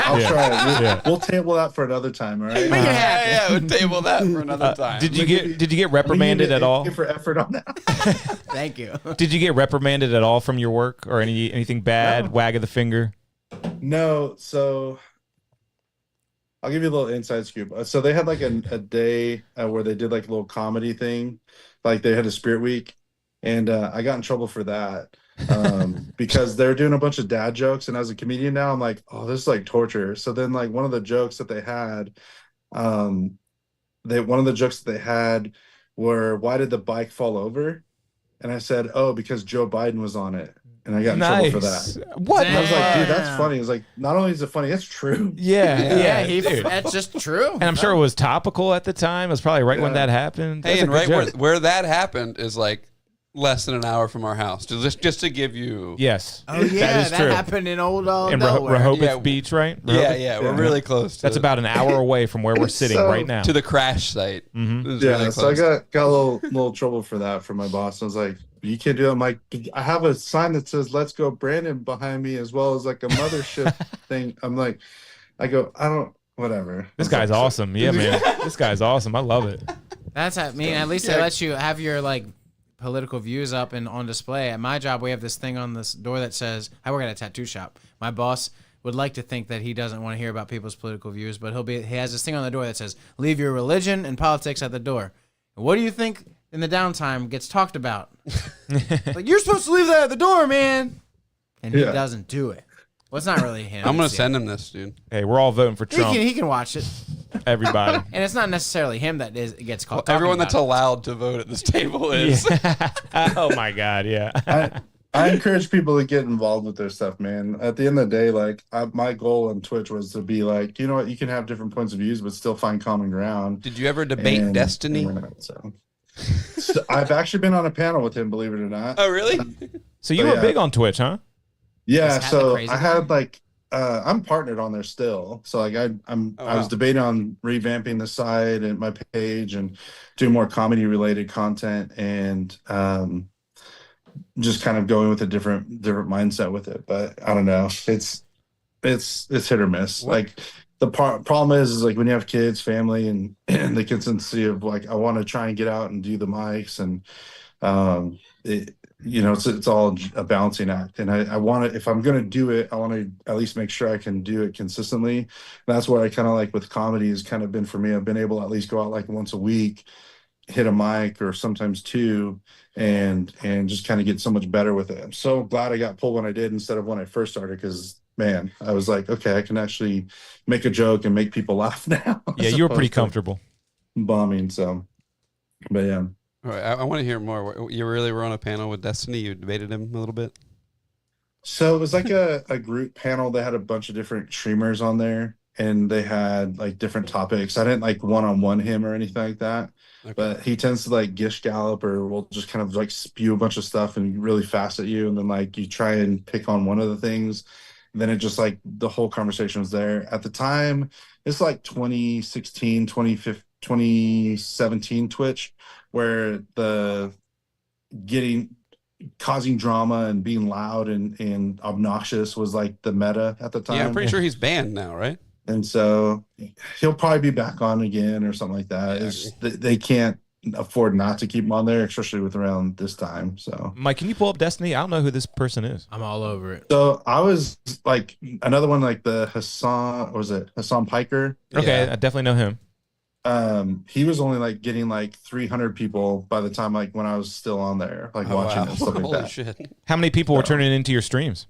I'll try it. We'll table that for another time, all right? Yeah, we'll table that for another time. Did you get reprimanded at all? For effort on that. Thank you. Did you get reprimanded at all from your work or anything bad? No. Wag of the finger? No, so I'll give you a little inside scoop. So they had like a day where they did like a little comedy thing, like they had a spirit week, and I got in trouble for that because they're doing a bunch of dad jokes, and as a comedian now, I'm like, oh, this is like torture. So then like one of the jokes that they had, were, why did the bike fall over? And I said, oh, because Joe Biden was on it. And I got in trouble for that. What? And I was like, dude, that's funny. It's like, not only is it funny, it's true. Yeah. That's just true. And I'm sure it was topical at the time. It was probably right when that happened. Hey, That's a and good right joke. where that happened is like less than an hour from our house. Just to give you. Yes. Oh yeah, that is true. happened in old In Delaware. Rehoboth Beach, right? Yeah, we're really close. That's about an hour away from where we're sitting right now. To the crash site. Mm-hmm. It was Yeah, really so I close. got a little trouble for that from my boss. I was like, you can't do it. I'm like, I have a sign that says "Let's Go Brandon" behind me, as well as like a mothership thing. I'm like, whatever. This guy's awesome. Yeah, man. This guy's awesome. I love it. That's at least they let you have your like political views up and on display. At my job, we have this thing on this door that says, I work at a tattoo shop. My boss would like to think that he doesn't want to hear about people's political views, but he has this thing on the door that says, leave your religion and politics at the door. What do you think in the downtime gets talked about? Like, you're supposed to leave that at the door, man. And he doesn't do it. Well, it's not really him. I'm gonna it's the send him this, dude. Hey, we're all voting for He Trump. can he can watch it, Everybody. and it's not necessarily him that gets called. Everyone that's talking allowed to vote at this table is. Oh my God, yeah. I encourage people to get involved with their stuff, man. At the end of the day, like my goal on Twitch was to be like, you know what, you can have different points of views, but still find common ground. Did you ever debate Destiny? So I've actually been on a panel with him, believe it or not. Oh, really? So you were big on Twitch, huh? Yeah. Is that the So crazy I had like, I'm partnered on there still. So like I was debating on revamping the site and my page and doing more comedy related content and just kind of going with a different mindset with it. But I don't know. It's hit or miss. What? Like the problem is like when you have kids, family, and the consistency of like I want to try and get out and do the mics and it's all a balancing act. And I want to, if I'm going to do it, I want to at least make sure I can do it consistently. And that's what I kind of like with comedy has kind of been for me. I've been able to at least go out like once a week, hit a mic or sometimes two, and just kind of get so much better with it. I'm so glad I got pulled when I did instead of when I first started, because man, I was like, okay, I can actually make a joke and make people laugh now. Yeah, you were pretty comfortable. Bombing, so, but yeah. All right, I want to hear more. You really were on a panel with Destiny. You debated him a little bit. So it was like a group panel. They had a bunch of different streamers on there, and they had like different topics. I didn't like one-on-one him or anything like that. Okay. But he tends to like gish gallop or will just kind of like spew a bunch of stuff and really fast at you. And then like you try and pick on one of the things. And then it just like the whole conversation was there. At the time, it's like 2016, 2017 Twitch, where the causing drama and being loud and obnoxious was like the meta at the time. Yeah, I'm pretty sure he's banned now, right? And so he'll probably be back on again or something like that. Yeah, They can't afford not to keep him on there, especially with around this time. So Mike, can you pull up Destiny? I don't know who this person is. I'm all over it. So I was like another one, like the Hassan Piker. Okay, I definitely know him. He was only like getting like 300 people by the time like when I was still on there, like watching and stuff like Holy that. shit. How many people were turning into your streams?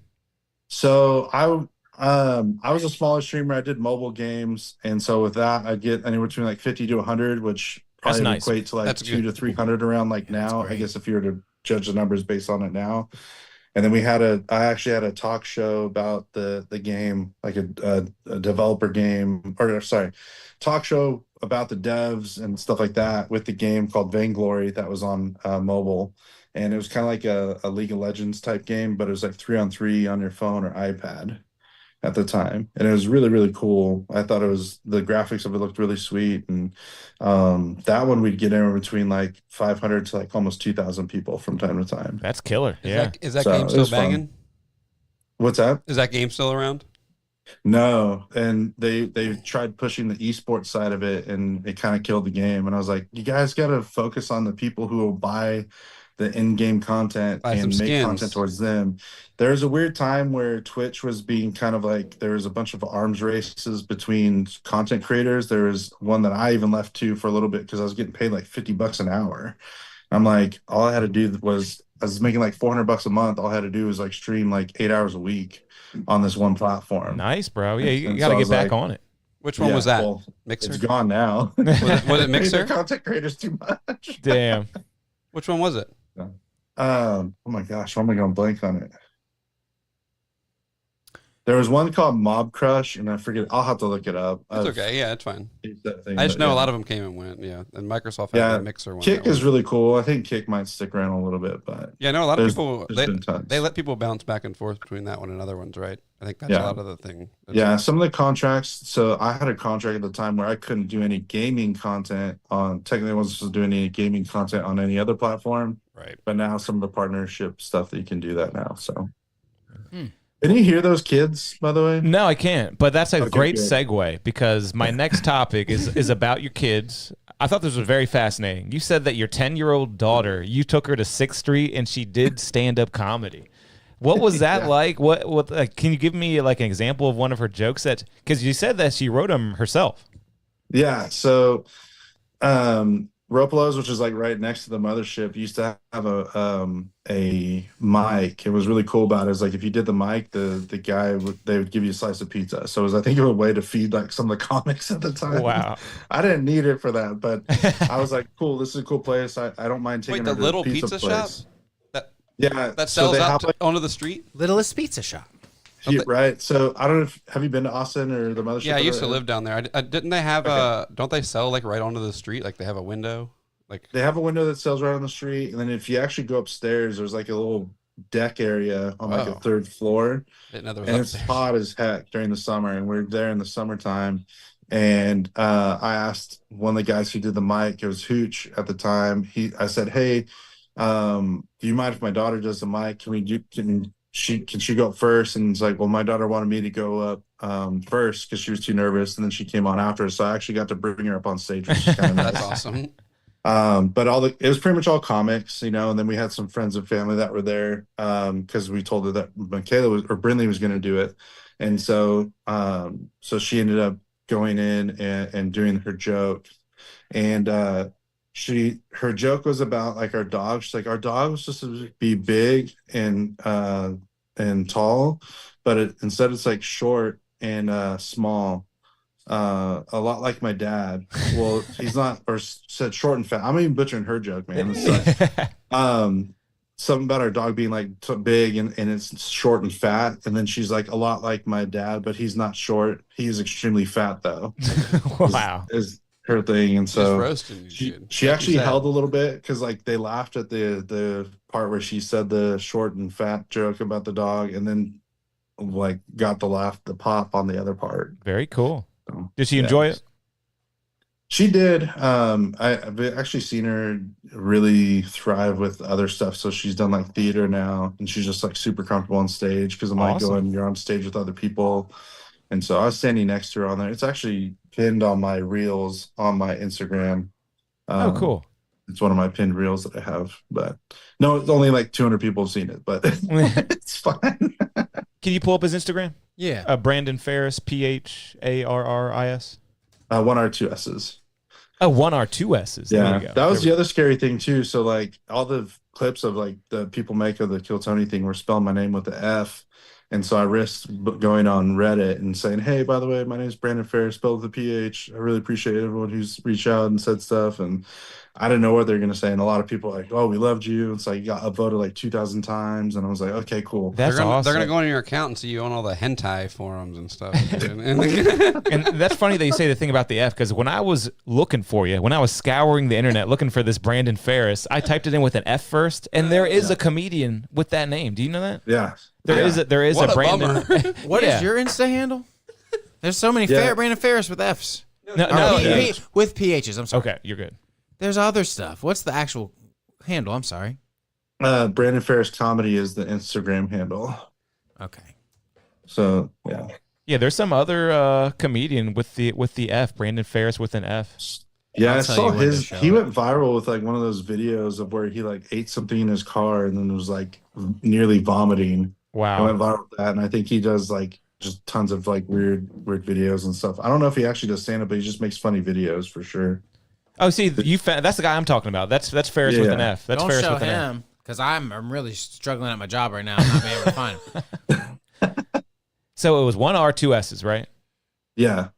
So I was a smaller streamer. I did mobile games, and so with that, I'd get anywhere between like 50 to 100, which probably That's nice. equate to like That's 200 to 300 around like now. I great. guess if you were to judge the numbers based on it now. And then I actually had a talk show about the game, like a developer game, or sorry, talk show about the devs and stuff like that with the game called Vainglory that was on mobile. And it was kind of like a League of Legends type game, but it was like 3-on-3 on your phone or iPad at the time. And it was really, really cool. I thought the graphics of it looked really sweet. And that one we'd get in between like 500 to like almost 2,000 people from time to time. That's killer. Yeah. Is that So, game it still was fun. banging? What's that? Is that game still around? No, and they tried pushing the esports side of it, and it kind of killed the game. And I was like, you guys got to focus on the people who will buy the in-game content Buy some and make skins. content towards them. There's a weird time where Twitch was being kind of like there was a bunch of arms races between content creators. There was one that I even left to for a little bit because I was getting paid like $50 an hour. I'm like, all I had to do was I was making like $400 a month. All I had to do was like stream like 8 hours a week on this one platform. Nice, bro. Yeah, you And got to so I get was back like, on it. Which one Yeah, was that? well, Mixer? It's gone now. Was it Mixer? The content creators too much. Damn. Which one was it? Oh my gosh, why am I going blank on it? There was one called Mob Crush, and I forget. I'll have to look it up. It's okay. Yeah, it's fine. That thing, I just but know yeah. a lot of them came and went. Yeah, and Microsoft had Yeah, a Mixer one. Kick that is was- really cool. I think Kick might stick around a little bit, but Yeah, no, a lot of there's- people there's been tons. they let people bounce back and forth between that one and other ones, right? I think that's Yeah. a lot of the thing. Yeah, some of the contracts. So I had a contract at the time where I couldn't do any gaming content on. Technically, I wasn't supposed to do any gaming content on any other platform. Right. But now some of the partnership stuff that you can do that now. So. Hmm. Can you hear those kids, by the way? No, I can't. But that's a Okay, great good. segue because my next topic is about your kids. I thought this was very fascinating. You said that your 10-year-old daughter, you took her to 6th Street and she did stand-up comedy. What was that Yeah. like? What can you give me like an example of one of her jokes that because you said that she wrote them herself. Yeah. So Ropelos, which is like right next to the mothership, used to have a mic. It was really cool about it. Is like if you did the mic, the guy they would give you a slice of pizza. So it was, I think, a way to feed like some of the comics at the time. Wow. I didn't need it for that, but I was like, cool, this is a cool place. I don't mind taking Wait, her the to little pizza pizza shop place. that Yeah, sells they out have, like, onto the street. Littlest Pizza Shop. right. So I don't know if have you been to Austin or the mothership? Yeah, I used to live down there. Didn't they have don't they sell like right onto the street? Like they have a window. Like They have a window that sells right on the street, and then if you actually go upstairs, there's like a little deck area on like a Whoa. 3rd floor, Didn't know there was and it's upstairs. hot as heck during the summer. And we're there in the summertime, and I asked one of the guys who did the mic. It was Hooch at the time. I said, "Hey, do you mind if my daughter does the mic? Can she go up first?" And it's like, well, my daughter wanted me to go up first because she was too nervous, and then she came on after. So I actually got to bring her up on stage, which is kind of nice. That's awesome. But it was pretty much all comics, you know, and then we had some friends and family that were there because we told her that Brinley was going to do it. And so she ended up going in and doing her joke. And her joke was about like our dog. She's like, our dog was supposed to be big and tall, but instead it's like short and small. A lot like my dad. Well, he's not, or said short and fat. I'm even butchering her joke, man. Something about our dog being like big and it's short and fat. And then she's like, a lot like my dad, but he's not short. He is extremely fat though. Wow. Is her thing. And so roasting she actually held a little bit because like they laughed at the part where she said the short and fat joke about the dog, and then like got the pop on the other part. Very cool. So, did she enjoy it? She did. I've actually seen her really thrive with other stuff. So she's done like theater now, and she's just like super comfortable on stage because I'm like you're on stage with other people. And so I was standing next to her on there. It's actually pinned on my reels on my Instagram. Oh, cool. It's one of my pinned reels that I have. But no, it's only like 200 people have seen it, but it's fine. Can you pull up his Instagram? Yeah. Brandon Ferris, PHARRIS. 1 R 2 S's. Oh, 1 R 2 S's. There Yeah, you go. that was the other scary thing too. So like all the clips of like the people make of the Kill Tony thing were spelling my name with the F. And so I risked going on Reddit and saying, hey, by the way, my name is Brandon Ferris, spelled with a PH. I really appreciate everyone who's reached out and said stuff. And I didn't know what they were going to say. And a lot of people were like, oh, we loved you. It's like you got upvoted like 2,000 times. And I was like, okay, cool. That's They're awesome. going to go on your account and see you on all the hentai forums and stuff. And that's funny that you say the thing about the F, because when I was looking for you, when I was scouring the internet looking for this Brandon Ferris, I typed it in with an F first, and there is a comedian with that name. Do you know that? Yeah. There is What a a Brandon. bummer. What is your Insta handle? There's so many Brandon Ferris with F's. No, With PHs. I'm sorry. Okay, you're good. There's other stuff. What's the actual handle? I'm sorry. Brandon Ferris Comedy is the Instagram handle. Okay. So yeah. Yeah, there's some other comedian with the F, Brandon Ferris with an F. Yeah, I saw his. He went viral with like one of those videos of where he like ate something in his car and then was like nearly vomiting. Wow. I went viral with that, and I think he does like just tons of like weird videos and stuff. I don't know if he actually does stand up, but he just makes funny videos for sure. Oh, see, that's the guy I'm talking about. That's Ferris with an F. That's Don't Ferris show with an F. him, because I'm really struggling at my job right now. I'm not being able to find him. So it was 1 R 2 S's, right? Yeah.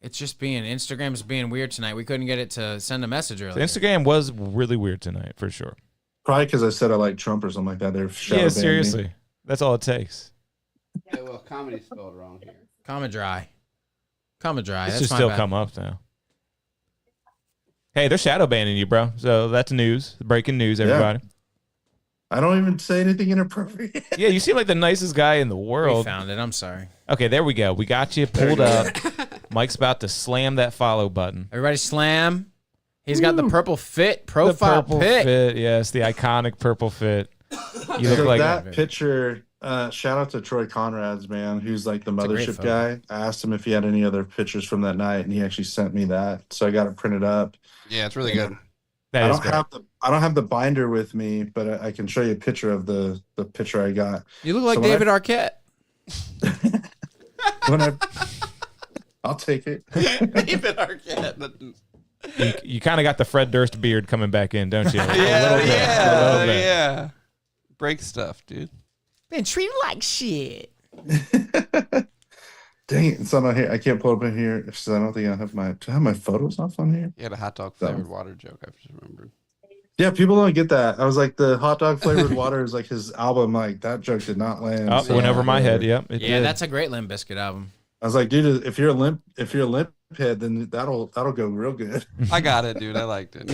It's just Instagram's being weird tonight. We couldn't get it to send a message So earlier. Instagram was really weird tonight, for sure. Probably because I said I like Trump or something like that. They're Yeah, seriously. That's all it takes. Yeah, well, comedy's spelled wrong here. Comma dry. This That's should my still bad. come up now. Hey, they're shadow banning you, bro. So that's news. Breaking news, everybody. I don't even say anything inappropriate. Yeah, you seem like the nicest guy in the world. We found it. I'm sorry. Okay, there we go. We got you pulled up. Mike's about to slam that follow button. Everybody slam. He's got the purple fit profile The purple pic. fit, yes, the iconic purple fit. You look So like that picture. Shout out to Troy Conrad's, man, who's like the a great mothership photo. guy. I asked him if he had any other pictures from that night, and he actually sent me that. So I got it printed up. Yeah, it's really good. that I is don't have the binder with me, but I can show you a picture of the picture I got. You look like So when David Arquette. When I'll take it. David Arquette. You kind of got the Fred Durst beard coming back in, don't you? A Yeah, little bit. yeah. Break stuff, dude. Been treated like shit. Dang it, it's not on here. I can't pull it up in here because I don't think I have do I have my photos off on here? You had a hot dog flavored water joke. I just remembered. Yeah, people don't get that. I was like, the hot dog flavored water is like his album. Like that joke did not land. Oh, went over my head. Yep. Yeah, It did. that's a great Limp Bizkit album. I was like, dude, if you're a limp head, then that'll go real good. I got it, dude. I liked it.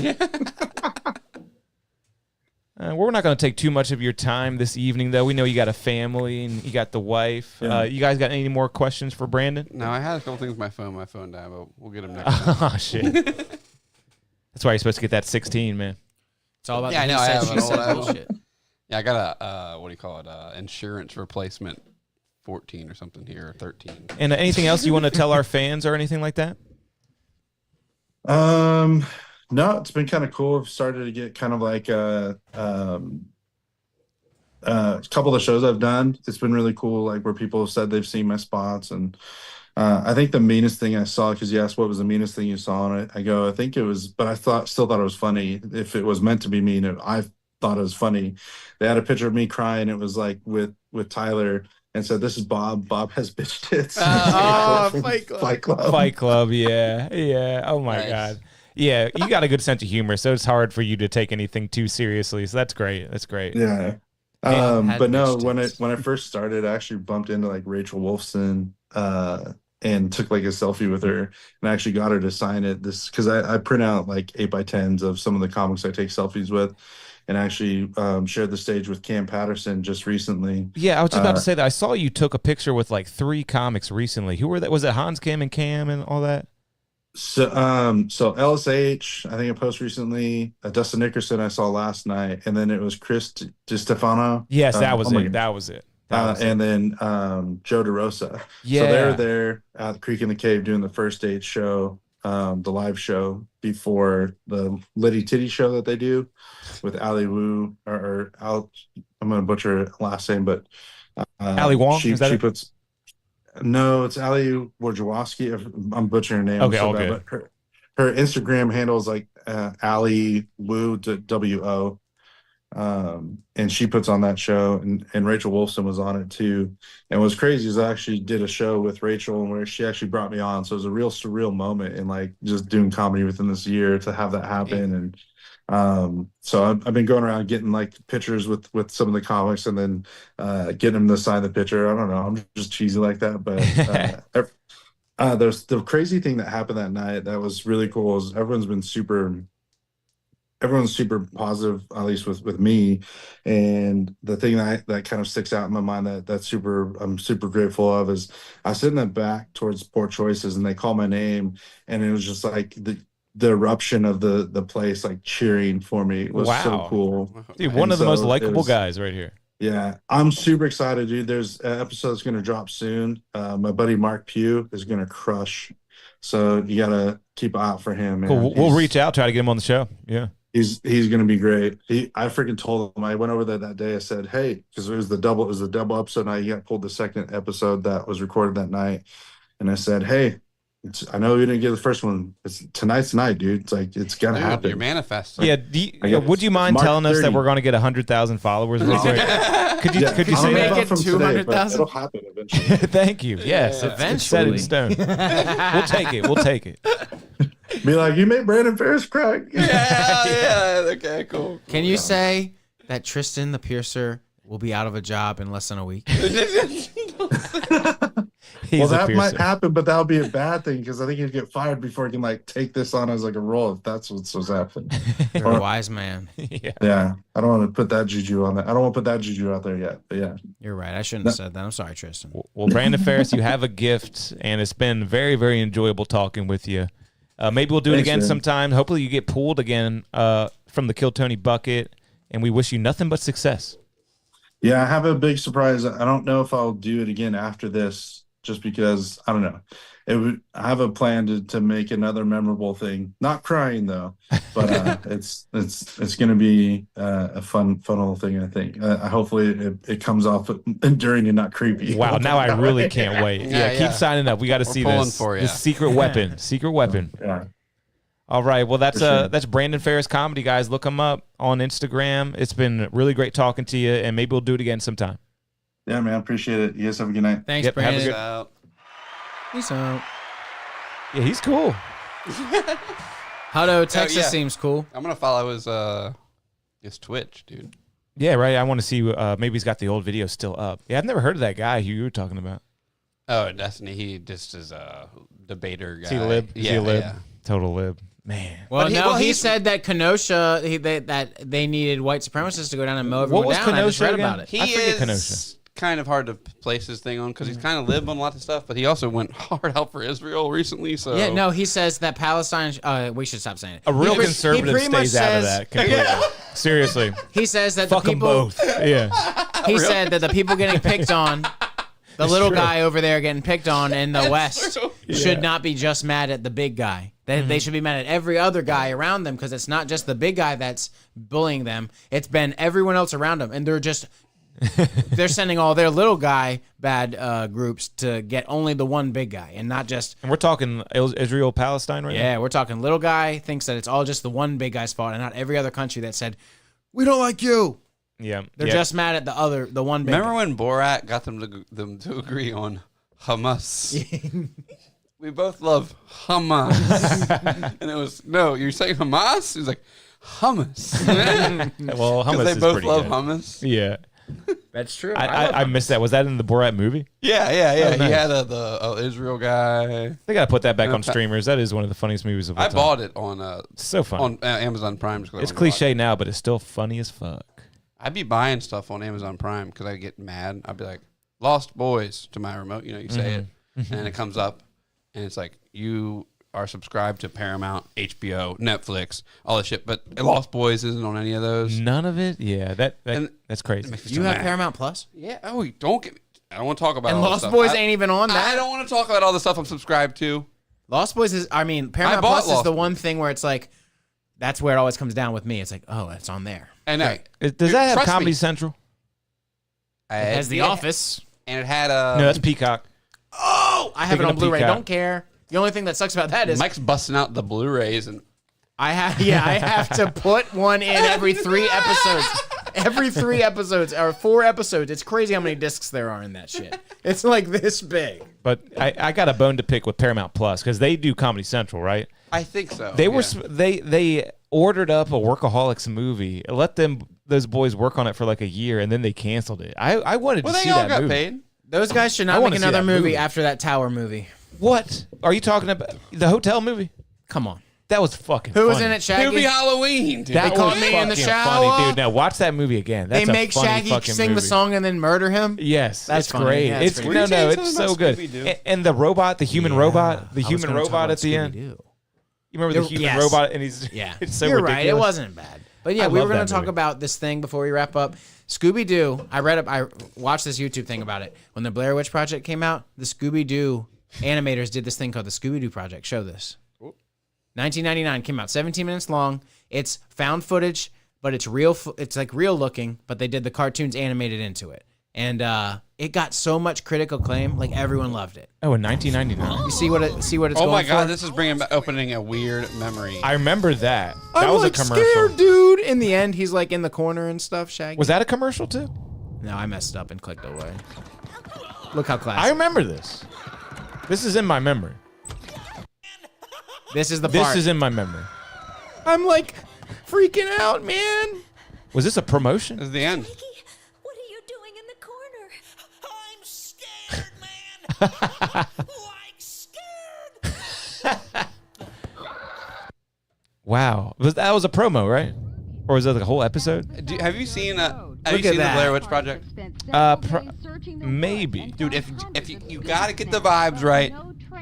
We're not going to take too much of your time this evening, though. We know you got a family and you got the wife. Yeah. You guys got any more questions for Brandon? No, I had a couple things with my phone. My phone died, but we'll get them next time. Oh, shit. That's why you're supposed to get that 16, man. It's all about Yeah, I the know. he I said, have she an said old bullshit. Yeah, I got a what do you call it? Insurance replacement 14 or something here, or 13. And anything else you want to tell our fans or anything like that? No, it's been kind of cool. I've started to get kind of like a couple of the shows I've done. It's been really cool, like where people have said they've seen my spots. And I think the meanest thing I saw, because you asked what was the meanest thing you saw on it, I go, I think it was, but I still thought it was funny. If it was meant to be mean, I thought it was funny. They had a picture of me crying. It was like with Tyler, and said, "This is Bob. Bob has bitch tits." Fight Club. Fight Club. Fight Club, yeah. Oh, my Nice. God. Yeah, you got a good sense of humor, so it's hard for you to take anything too seriously. So that's great. That's great. Yeah. had But no, bitch when I first started, I actually bumped into like Rachel Wolfson and took like a selfie with her, and I actually got her to sign it. This because I print out like 8x10s of some of the comics I take selfies with, and actually shared the stage with Cam Patterson just recently. Yeah, I was just about to say that. I saw you took a picture with like 3 comics recently. Who were that? Was it Hans Kim and Cam and all that? So LSH, I think I posted recently. Dustin Nickerson I saw last night, and then it was Chris DiStefano. Yes, that was oh my it. God. That was it. That was and then Joe DeRosa. Yeah. So they were there at the Creek in the Cave doing the first date show, the live show before the Liddy Titty show that they do with Ali Wu or Al. I'm gonna butcher her last name, but Ali Wong. She Is that it? puts. No, it's Ali Wojciechowski. I'm butchering her name. Okay, so all bad, good. but her Instagram handle is like Ali Wu WO. And she puts on that show, and Rachel Wolfson was on it too. And what's crazy is I actually did a show with Rachel and where she actually brought me on. So it was a real surreal moment in like just doing comedy within this year to have that happen. And so I've been going around getting like pictures with some of the comics, and then getting them to sign the picture. I don't know, I'm just cheesy like that, but there's the crazy thing that happened that night that was really cool is everyone's super positive, at least with me. And the thing that kind of sticks out in my mind I'm super grateful of is I was sitting in the back towards Poor Choices, and they called my name, and it was just like the eruption of the place like cheering for me. It was so cool. Dude, one And of the most so likable guys right here. Yeah, I'm super excited, dude. There's an episode that's going to drop soon. My buddy Mark Pugh is going to crush. So you got to keep an eye out for him. Man. Cool. We'll reach out, try to get him on the show. Yeah. He's going to be great. I freaking told him, I went over there that day. I said, hey, because it was the double episode night. He got pulled the second episode that was recorded that night. And I said, hey, I know you didn't get the first one. Tonight's night, dude. It's like, it's going to happen. You're manifesting. Yeah. Would you mind March telling us that 30. we're going to get 100,000 followers? Could you I don't say know that? about from today, but it'll happen eventually. Thank you. Yes, it's set in stone. We'll take it. We'll take it. Be like, you made Brandon Ferris cry. Yeah. Okay, cool. Can you say that Tristan the Piercer will be out of a job in less than a week? He's Well, a that might piercer. happen, but that'll be a bad thing because I think he'd get fired before he can like take this on as like a role. If that's what's happening. You're a wise man. Yeah, I don't want to put that juju on that. I don't want to put that juju out there yet. But yeah, You're right. I shouldn't have said that. I'm sorry, Tristan. Well, Brandon Ferris, you have a gift, and it's been very, very enjoyable talking with you. Maybe we'll do it Thanks, again man. sometime. Hopefully, you get pulled again from the Kill Tony bucket, and we wish you nothing but success. yeah, I have a big surprise. I don't know if I'll do it again after this, just because I don't know. I have a plan to make another memorable thing. Not crying though, but it's going to be a fun little thing. I think. Hopefully it comes off enduring and not creepy. Wow, now I really can't wait. Yeah, Yeah. keep signing up. We got to see pulling this. for ya. This secret weapon. Secret weapon. Yeah. All right. Well, that's For sure. that's Brandon Ferris Comedy, guys. Look him up on Instagram. It's been really great talking to you, and maybe we'll do it again sometime. Yeah, man. Appreciate it. You guys have a good night. Thanks, Yep, have a Brandon. good- Out. Peace out. Yeah, he's cool. Hutto, Texas yeah. seems cool. I'm gonna follow his Twitch, dude. Yeah, right. I want to see. Maybe he's got the old video still up. Yeah, I've never heard of that guy who you were talking about. Oh, Destiny. He just is a debater guy. Is he a lib? Is Yeah, he a lib? yeah. Total lib. Man. Well, But he he's- said that Kenosha, that they needed white supremacists to go down and mow What everyone was down. I just Kenosha read again? about it. He I forget is Kenosha. kind of hard to place his thing on because he's kind of lived on lots of stuff, but he also went hard out for Israel recently. So Yeah, no, he says that Palestine. We should stop saying it. A real He conservative pretty much stays out of says- that completely. Seriously. He says that Fuck the them people. both. Yeah. He said that the people getting picked on, the It's little true. guy over there getting picked on in the West, true. should not be just mad at the big guy. They should be mad at every other guy around them because it's not just the big guy that's bullying them. It's been everyone else around them, and they're sending all their little guy bad groups to get only the one big guy, and not just. And we're talking Israel, Palestine right now? Yeah, we're talking little guy thinks that it's all just the one big guy's fault, and not every other country that said, "We don't like you." Yeah. They're yeah. the at the one big. remember guy. when Borat got them to agree on Hamas? We both love Hamas, and it was no. You're saying Hamas? He was like hummus. Well, hummus they is both pretty love good. hummus. Yeah. That's true. I missed that. Was that in the Borat movie? Yeah. Oh, He nice. had the Israel guy. They got to put that back Yeah, on streamers. That is one of the funniest movies of all I time. bought it on so fun. on Amazon Prime. Just 'cause I It's wanted to watch cliche now, but it's still funny as fuck. it. I'd be buying stuff on Amazon Prime because I get mad. I'd be like, "Lost Boys" to my remote. You know, you say it, and it comes up, and it's like you are subscribed to Paramount, HBO, Netflix, all this shit, but Lost Boys isn't on any of those. None of it? Yeah, that's crazy. It makes me You so have mad. Paramount Plus? Yeah. Oh, don't get. I don't want to talk about. And all this Lost stuff. Boys ain't even on that? I don't want to talk about all the stuff I'm subscribed to. Lost Boys is. I mean, Paramount bought Plus is Lost the one thing where it's like, that's where it always comes down with me. It's like, oh, it's on there. And Does that have trust Comedy me. Central? It has The Office. and it had No, that's Peacock. Oh, I have Speaking it on of Blu-ray. Peacock. Don't care. The only thing that sucks about that is Mike's busting out the Blu-rays and I have to put one in every 3 episodes. Every 3 episodes or 4 episodes. It's crazy how many discs there are in that shit. It's like this big. But I got a bone to pick with Paramount Plus because they do Comedy Central, right? I think so. They were yeah. they ordered up a Workaholics movie, let those boys work on it for like a year, and then they canceled it. I wanted Well, to they see all that got movie. paid. Those guys should I not wanna make see another that movie movie. after that Tower movie. What are you talking about? The hotel movie? Come on. That was fucking. Who was funny. in it, Shaggy? It'll be Halloween, dude. That They caught was me in the fucking shower. funny, dude. Now watch that movie again. That's They a make funny Shaggy fucking sing the movie. song and then murder him? Yes, That's it's funny. great. Yeah, It's pretty no, good. no, Were you saying it's something so about good. Scooby-Doo? And the robot, the human robot, the I was human gonna talk robot about at the end. Scooby-Doo. You remember the human Yes. robot, and he's Yeah. it's so You're ridiculous. right. It wasn't bad. But yeah, I we were love going that to talk movie. about this thing before we wrap up. Scooby-Doo, I watched this YouTube thing about it. When the Blair Witch Project came out, the Scooby-Doo animators did this thing called the Scooby-Doo Project. Show this. 1999 came out, 17 minutes long. It's found footage, but it's real. It's like real looking, but they did the cartoons animated into it. And it got so much critical acclaim, like everyone loved it. Oh, in 1999. You see what it's Oh going my god, for? this is opening a weird memory. I remember that. That I'm was like a commercial. scared, dude. In the end, he's like in the corner and stuff. Shaggy. Was that a commercial too? No, I messed up and clicked away. Look how classic. I remember this. This is in my memory. This is the This part. is in my memory. I'm like freaking out, man. Was this a promotion? This is the end. What are you doing in the corner? I'm scared, man. Wow. That was a promo, right? Or was that like a whole episode? Have you seen Look the at that. Blair Witch Project? Maybe. Dude, if you gotta get the vibes right,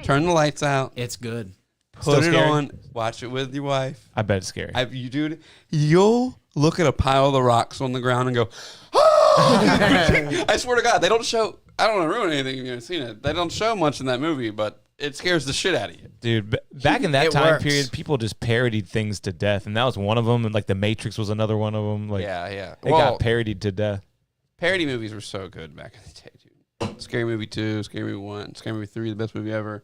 turn the lights out, It's good. put it scary? on, watch it with your wife. I bet it's scary. Dude, you'll look at a pile of the rocks on the ground and go, "Ah!" I swear to God, they don't show. I don't want to ruin anything if you haven't seen it. They don't show much in that movie, but it scares the shit out of you. Dude, back in that It time works. period, people just parodied things to death, and that was one of them. And like The Matrix was another one of them. Like, Yeah. it got parodied to death. Parody movies were so good back in the day, dude. Scary Movie 2, Scary Movie 1, Scary Movie 3, the best movie ever.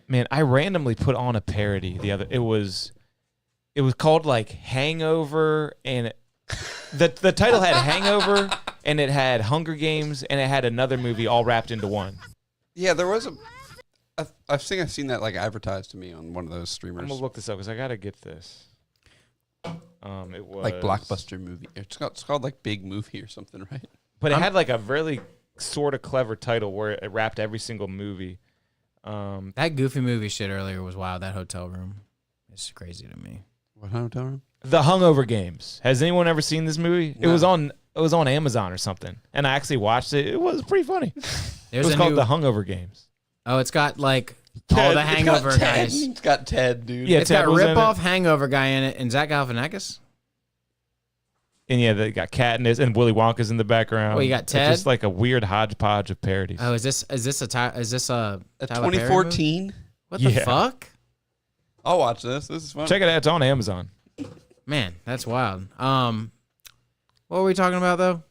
Man, I randomly put on a parody the other. It was It was called like Hangover, and the title had Hangover, and it had Hunger Games, and it had another movie all wrapped into one. Yeah, there was I've seen that like advertised to me on one of those streamers. I'm gonna look this up because I gotta get this. It was like blockbuster movie. It's called like Big Movie or something, right? But it had like a really sort of clever title where it wrapped every single movie. That Goofy movie shit earlier was wild. That hotel room is crazy to me. What hotel room? The Hungover Games. Has anyone ever seen this movie? No. It was on Amazon or something, and I actually watched it. It was pretty funny. It was a called new- The Hungover Games. Oh, it's got like all the Hangover guys. It's got Ted, dude. Yeah, It's Ted got was in rip-off it. Hangover guy in it and Zach Galifianakis. And yeah, they got Katniss and Willy Wonka's in the background. Well, you got It's Ted? just like a weird hodgepodge of parodies. Oh, is this a Tyler Perry 2014. movie? What the Yeah. fuck? I'll watch this. This is fun. Check it out. It's on Amazon. Man, that's wild. What were we talking about though?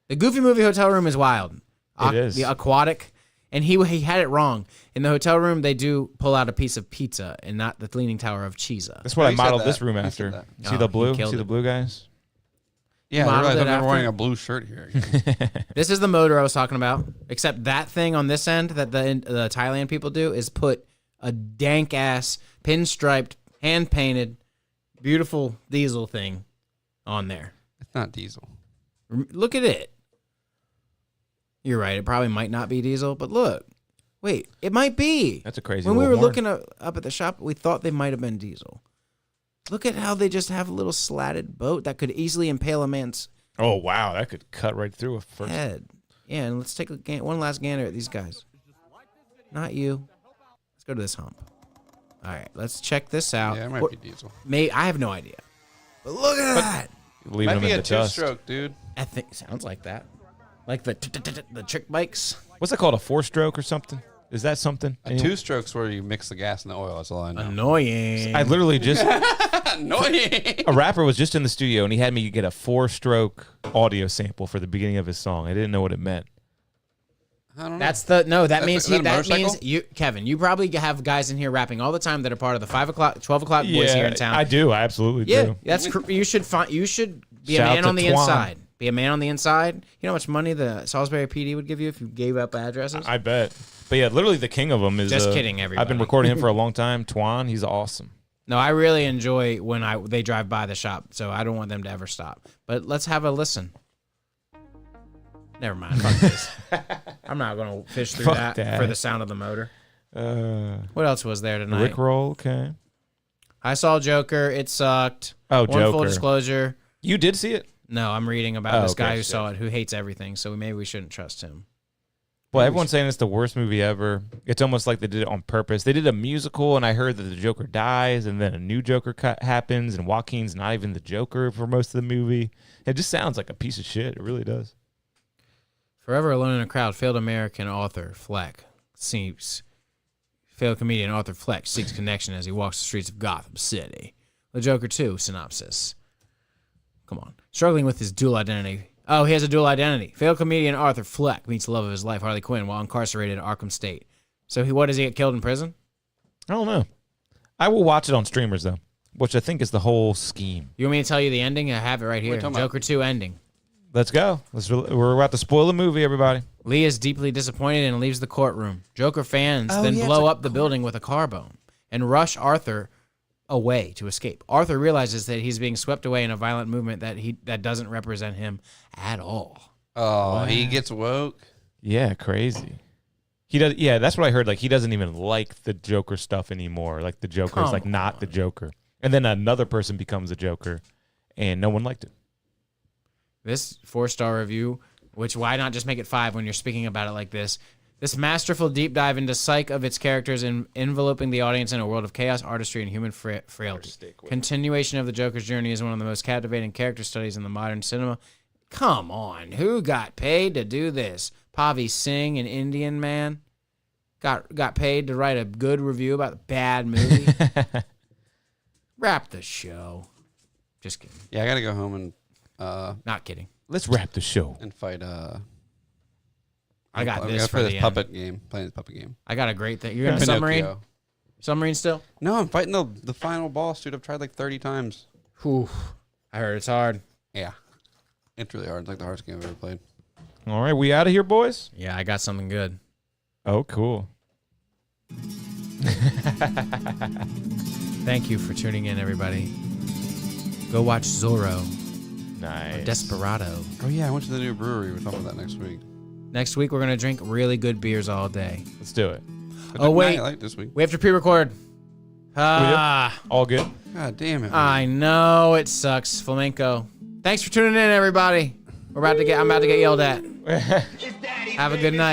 The Goofy movie hotel room is wild. It is. The aquatic, and he had it wrong. In the hotel room, they do pull out a piece of pizza and not the Leaning Tower of Cheesa. That's what I he said modeled that. this room He said after. that. See Oh, the he blue? killed See the it. blue guys? Yeah, I modeled realized it I'm never after? wearing a blue shirt here. Again. This is the motor I was talking about. Except that thing on this end that the Thailand people do is put a dank ass pinstriped, hand painted, beautiful diesel thing on there. It's not diesel. Look at it. You're right. It probably might not be diesel, but look. Wait, it might be. That's a crazy When we little were horn. looking up at the shop, we thought they might have been diesel. Look at how they just have a little slatted boat that could easily impale a man's Oh, wow. That could cut right through a first. head. Yeah, and let's take one last gander at these guys. Not you. Let's go to this hump. All right, let's check this out. Yeah, it might be diesel. I have no idea. But look at that. Leaving Might them be in a the dust. two-stroke, dude. I think it sounds like that. Like the trick bikes. What's that called? A 4-stroke or something? Is that something? A two-stroke's where you mix the gas and the oil. That's all I know. Annoying. I literally just... Annoying. A rapper was just in the studio, and he had me get a 4-stroke audio sample for the beginning of his song. I didn't know what it meant. I don't know. That means that a that means motorcycle? you, Kevin, you probably have guys in here rapping all the time that are part of the 5 o'clock, 12 o'clock boys here in town. I do. I absolutely Yeah, do. that's you should be Shout a out man to on the Twan. inside. Be a man on the inside. You know how much money the Salisbury PD would give you if you gave up addresses? I bet. But yeah, literally the king of them is... Just kidding, everybody. I've been recording him for a long time. Twan, he's awesome. No, I really enjoy when they drive by the shop, so I don't want them to ever stop. But let's have a listen. Never mind. Fuck this. I'm not going to fish through Fuck that for the sound of the motor. What else was there tonight? Rickroll, okay. I saw Joker. It sucked. Oh, One full Joker. disclosure. You did see it? No, I'm reading about this okay, guy who shit. saw it, who hates everything. So maybe we shouldn't trust him. Well, everyone's saying it's the worst movie ever. It's almost like they did it on purpose. They did a musical, and I heard that the Joker dies, and then a new Joker happens, and Joaquin's not even the Joker for most of the movie. It just sounds like a piece of shit. It really does. Forever alone in a crowd, failed American author Fleck failed comedian Arthur Fleck seeks connection as he walks the streets of Gotham City. The Joker 2 synopsis. Come on. Struggling with his dual identity. Oh, he has a dual identity. Failed comedian Arthur Fleck meets the love of his life, Harley Quinn, while incarcerated at Arkham State. So what does he get killed in prison? I don't know. I will watch it on streamers, though, which I think is the whole scheme. You want me to tell you the ending? I have it right here. talking about? Joker 2 ending. Let's go. We're about to spoil the movie, everybody. Lee is deeply disappointed and leaves the courtroom. Joker fans then blow up the building with a car bomb and rush Arthur away to escape. Arthur realizes that he's being swept away in a violent movement that doesn't represent him at all. Oh, he gets woke. Yeah, crazy. He does. Yeah, that's what I heard. Like, he doesn't even like the Joker stuff anymore. Like, the Joker is like not the Joker. And then another person becomes a Joker, and no one liked it. This 4-star review, which why not just make it 5 when you're speaking about it like this? This masterful deep dive into psyche of its characters and enveloping the audience in a world of chaos, artistry, and human frailty. Continuation of the Joker's journey is one of the most captivating character studies in the modern cinema. Come on, who got paid to do this? Pavi Singh, an Indian man, got paid to write a good review about a bad movie. Wrap the show. Just kidding. Yeah, I gotta go home and Not kidding. Let's wrap the show. and fight. I got this for for this the puppet game. Playing this puppet game. I got a great thing. You're gonna submarine. Pinocchio. Submarine still? No, I'm fighting the final boss, dude. I've tried like 30 times. Whew. I heard it's hard. Yeah. It's really hard. It's like the hardest game I've ever played. All right, we out of here, boys? Yeah, I got something good. Oh, cool. Thank you for tuning in, everybody. Go watch Zorro. Nice. Or Desperado. Oh, yeah. I went to the new brewery. We're talking about that next week. Next week, we're going to drink really good beers all day. Let's do it. Oh, wait. Like this week. We have to pre-record. Ah. All good. God damn it. Man. I know it sucks. Flamenco. Thanks for tuning in, everybody. I'm about to get yelled at. Have a good night.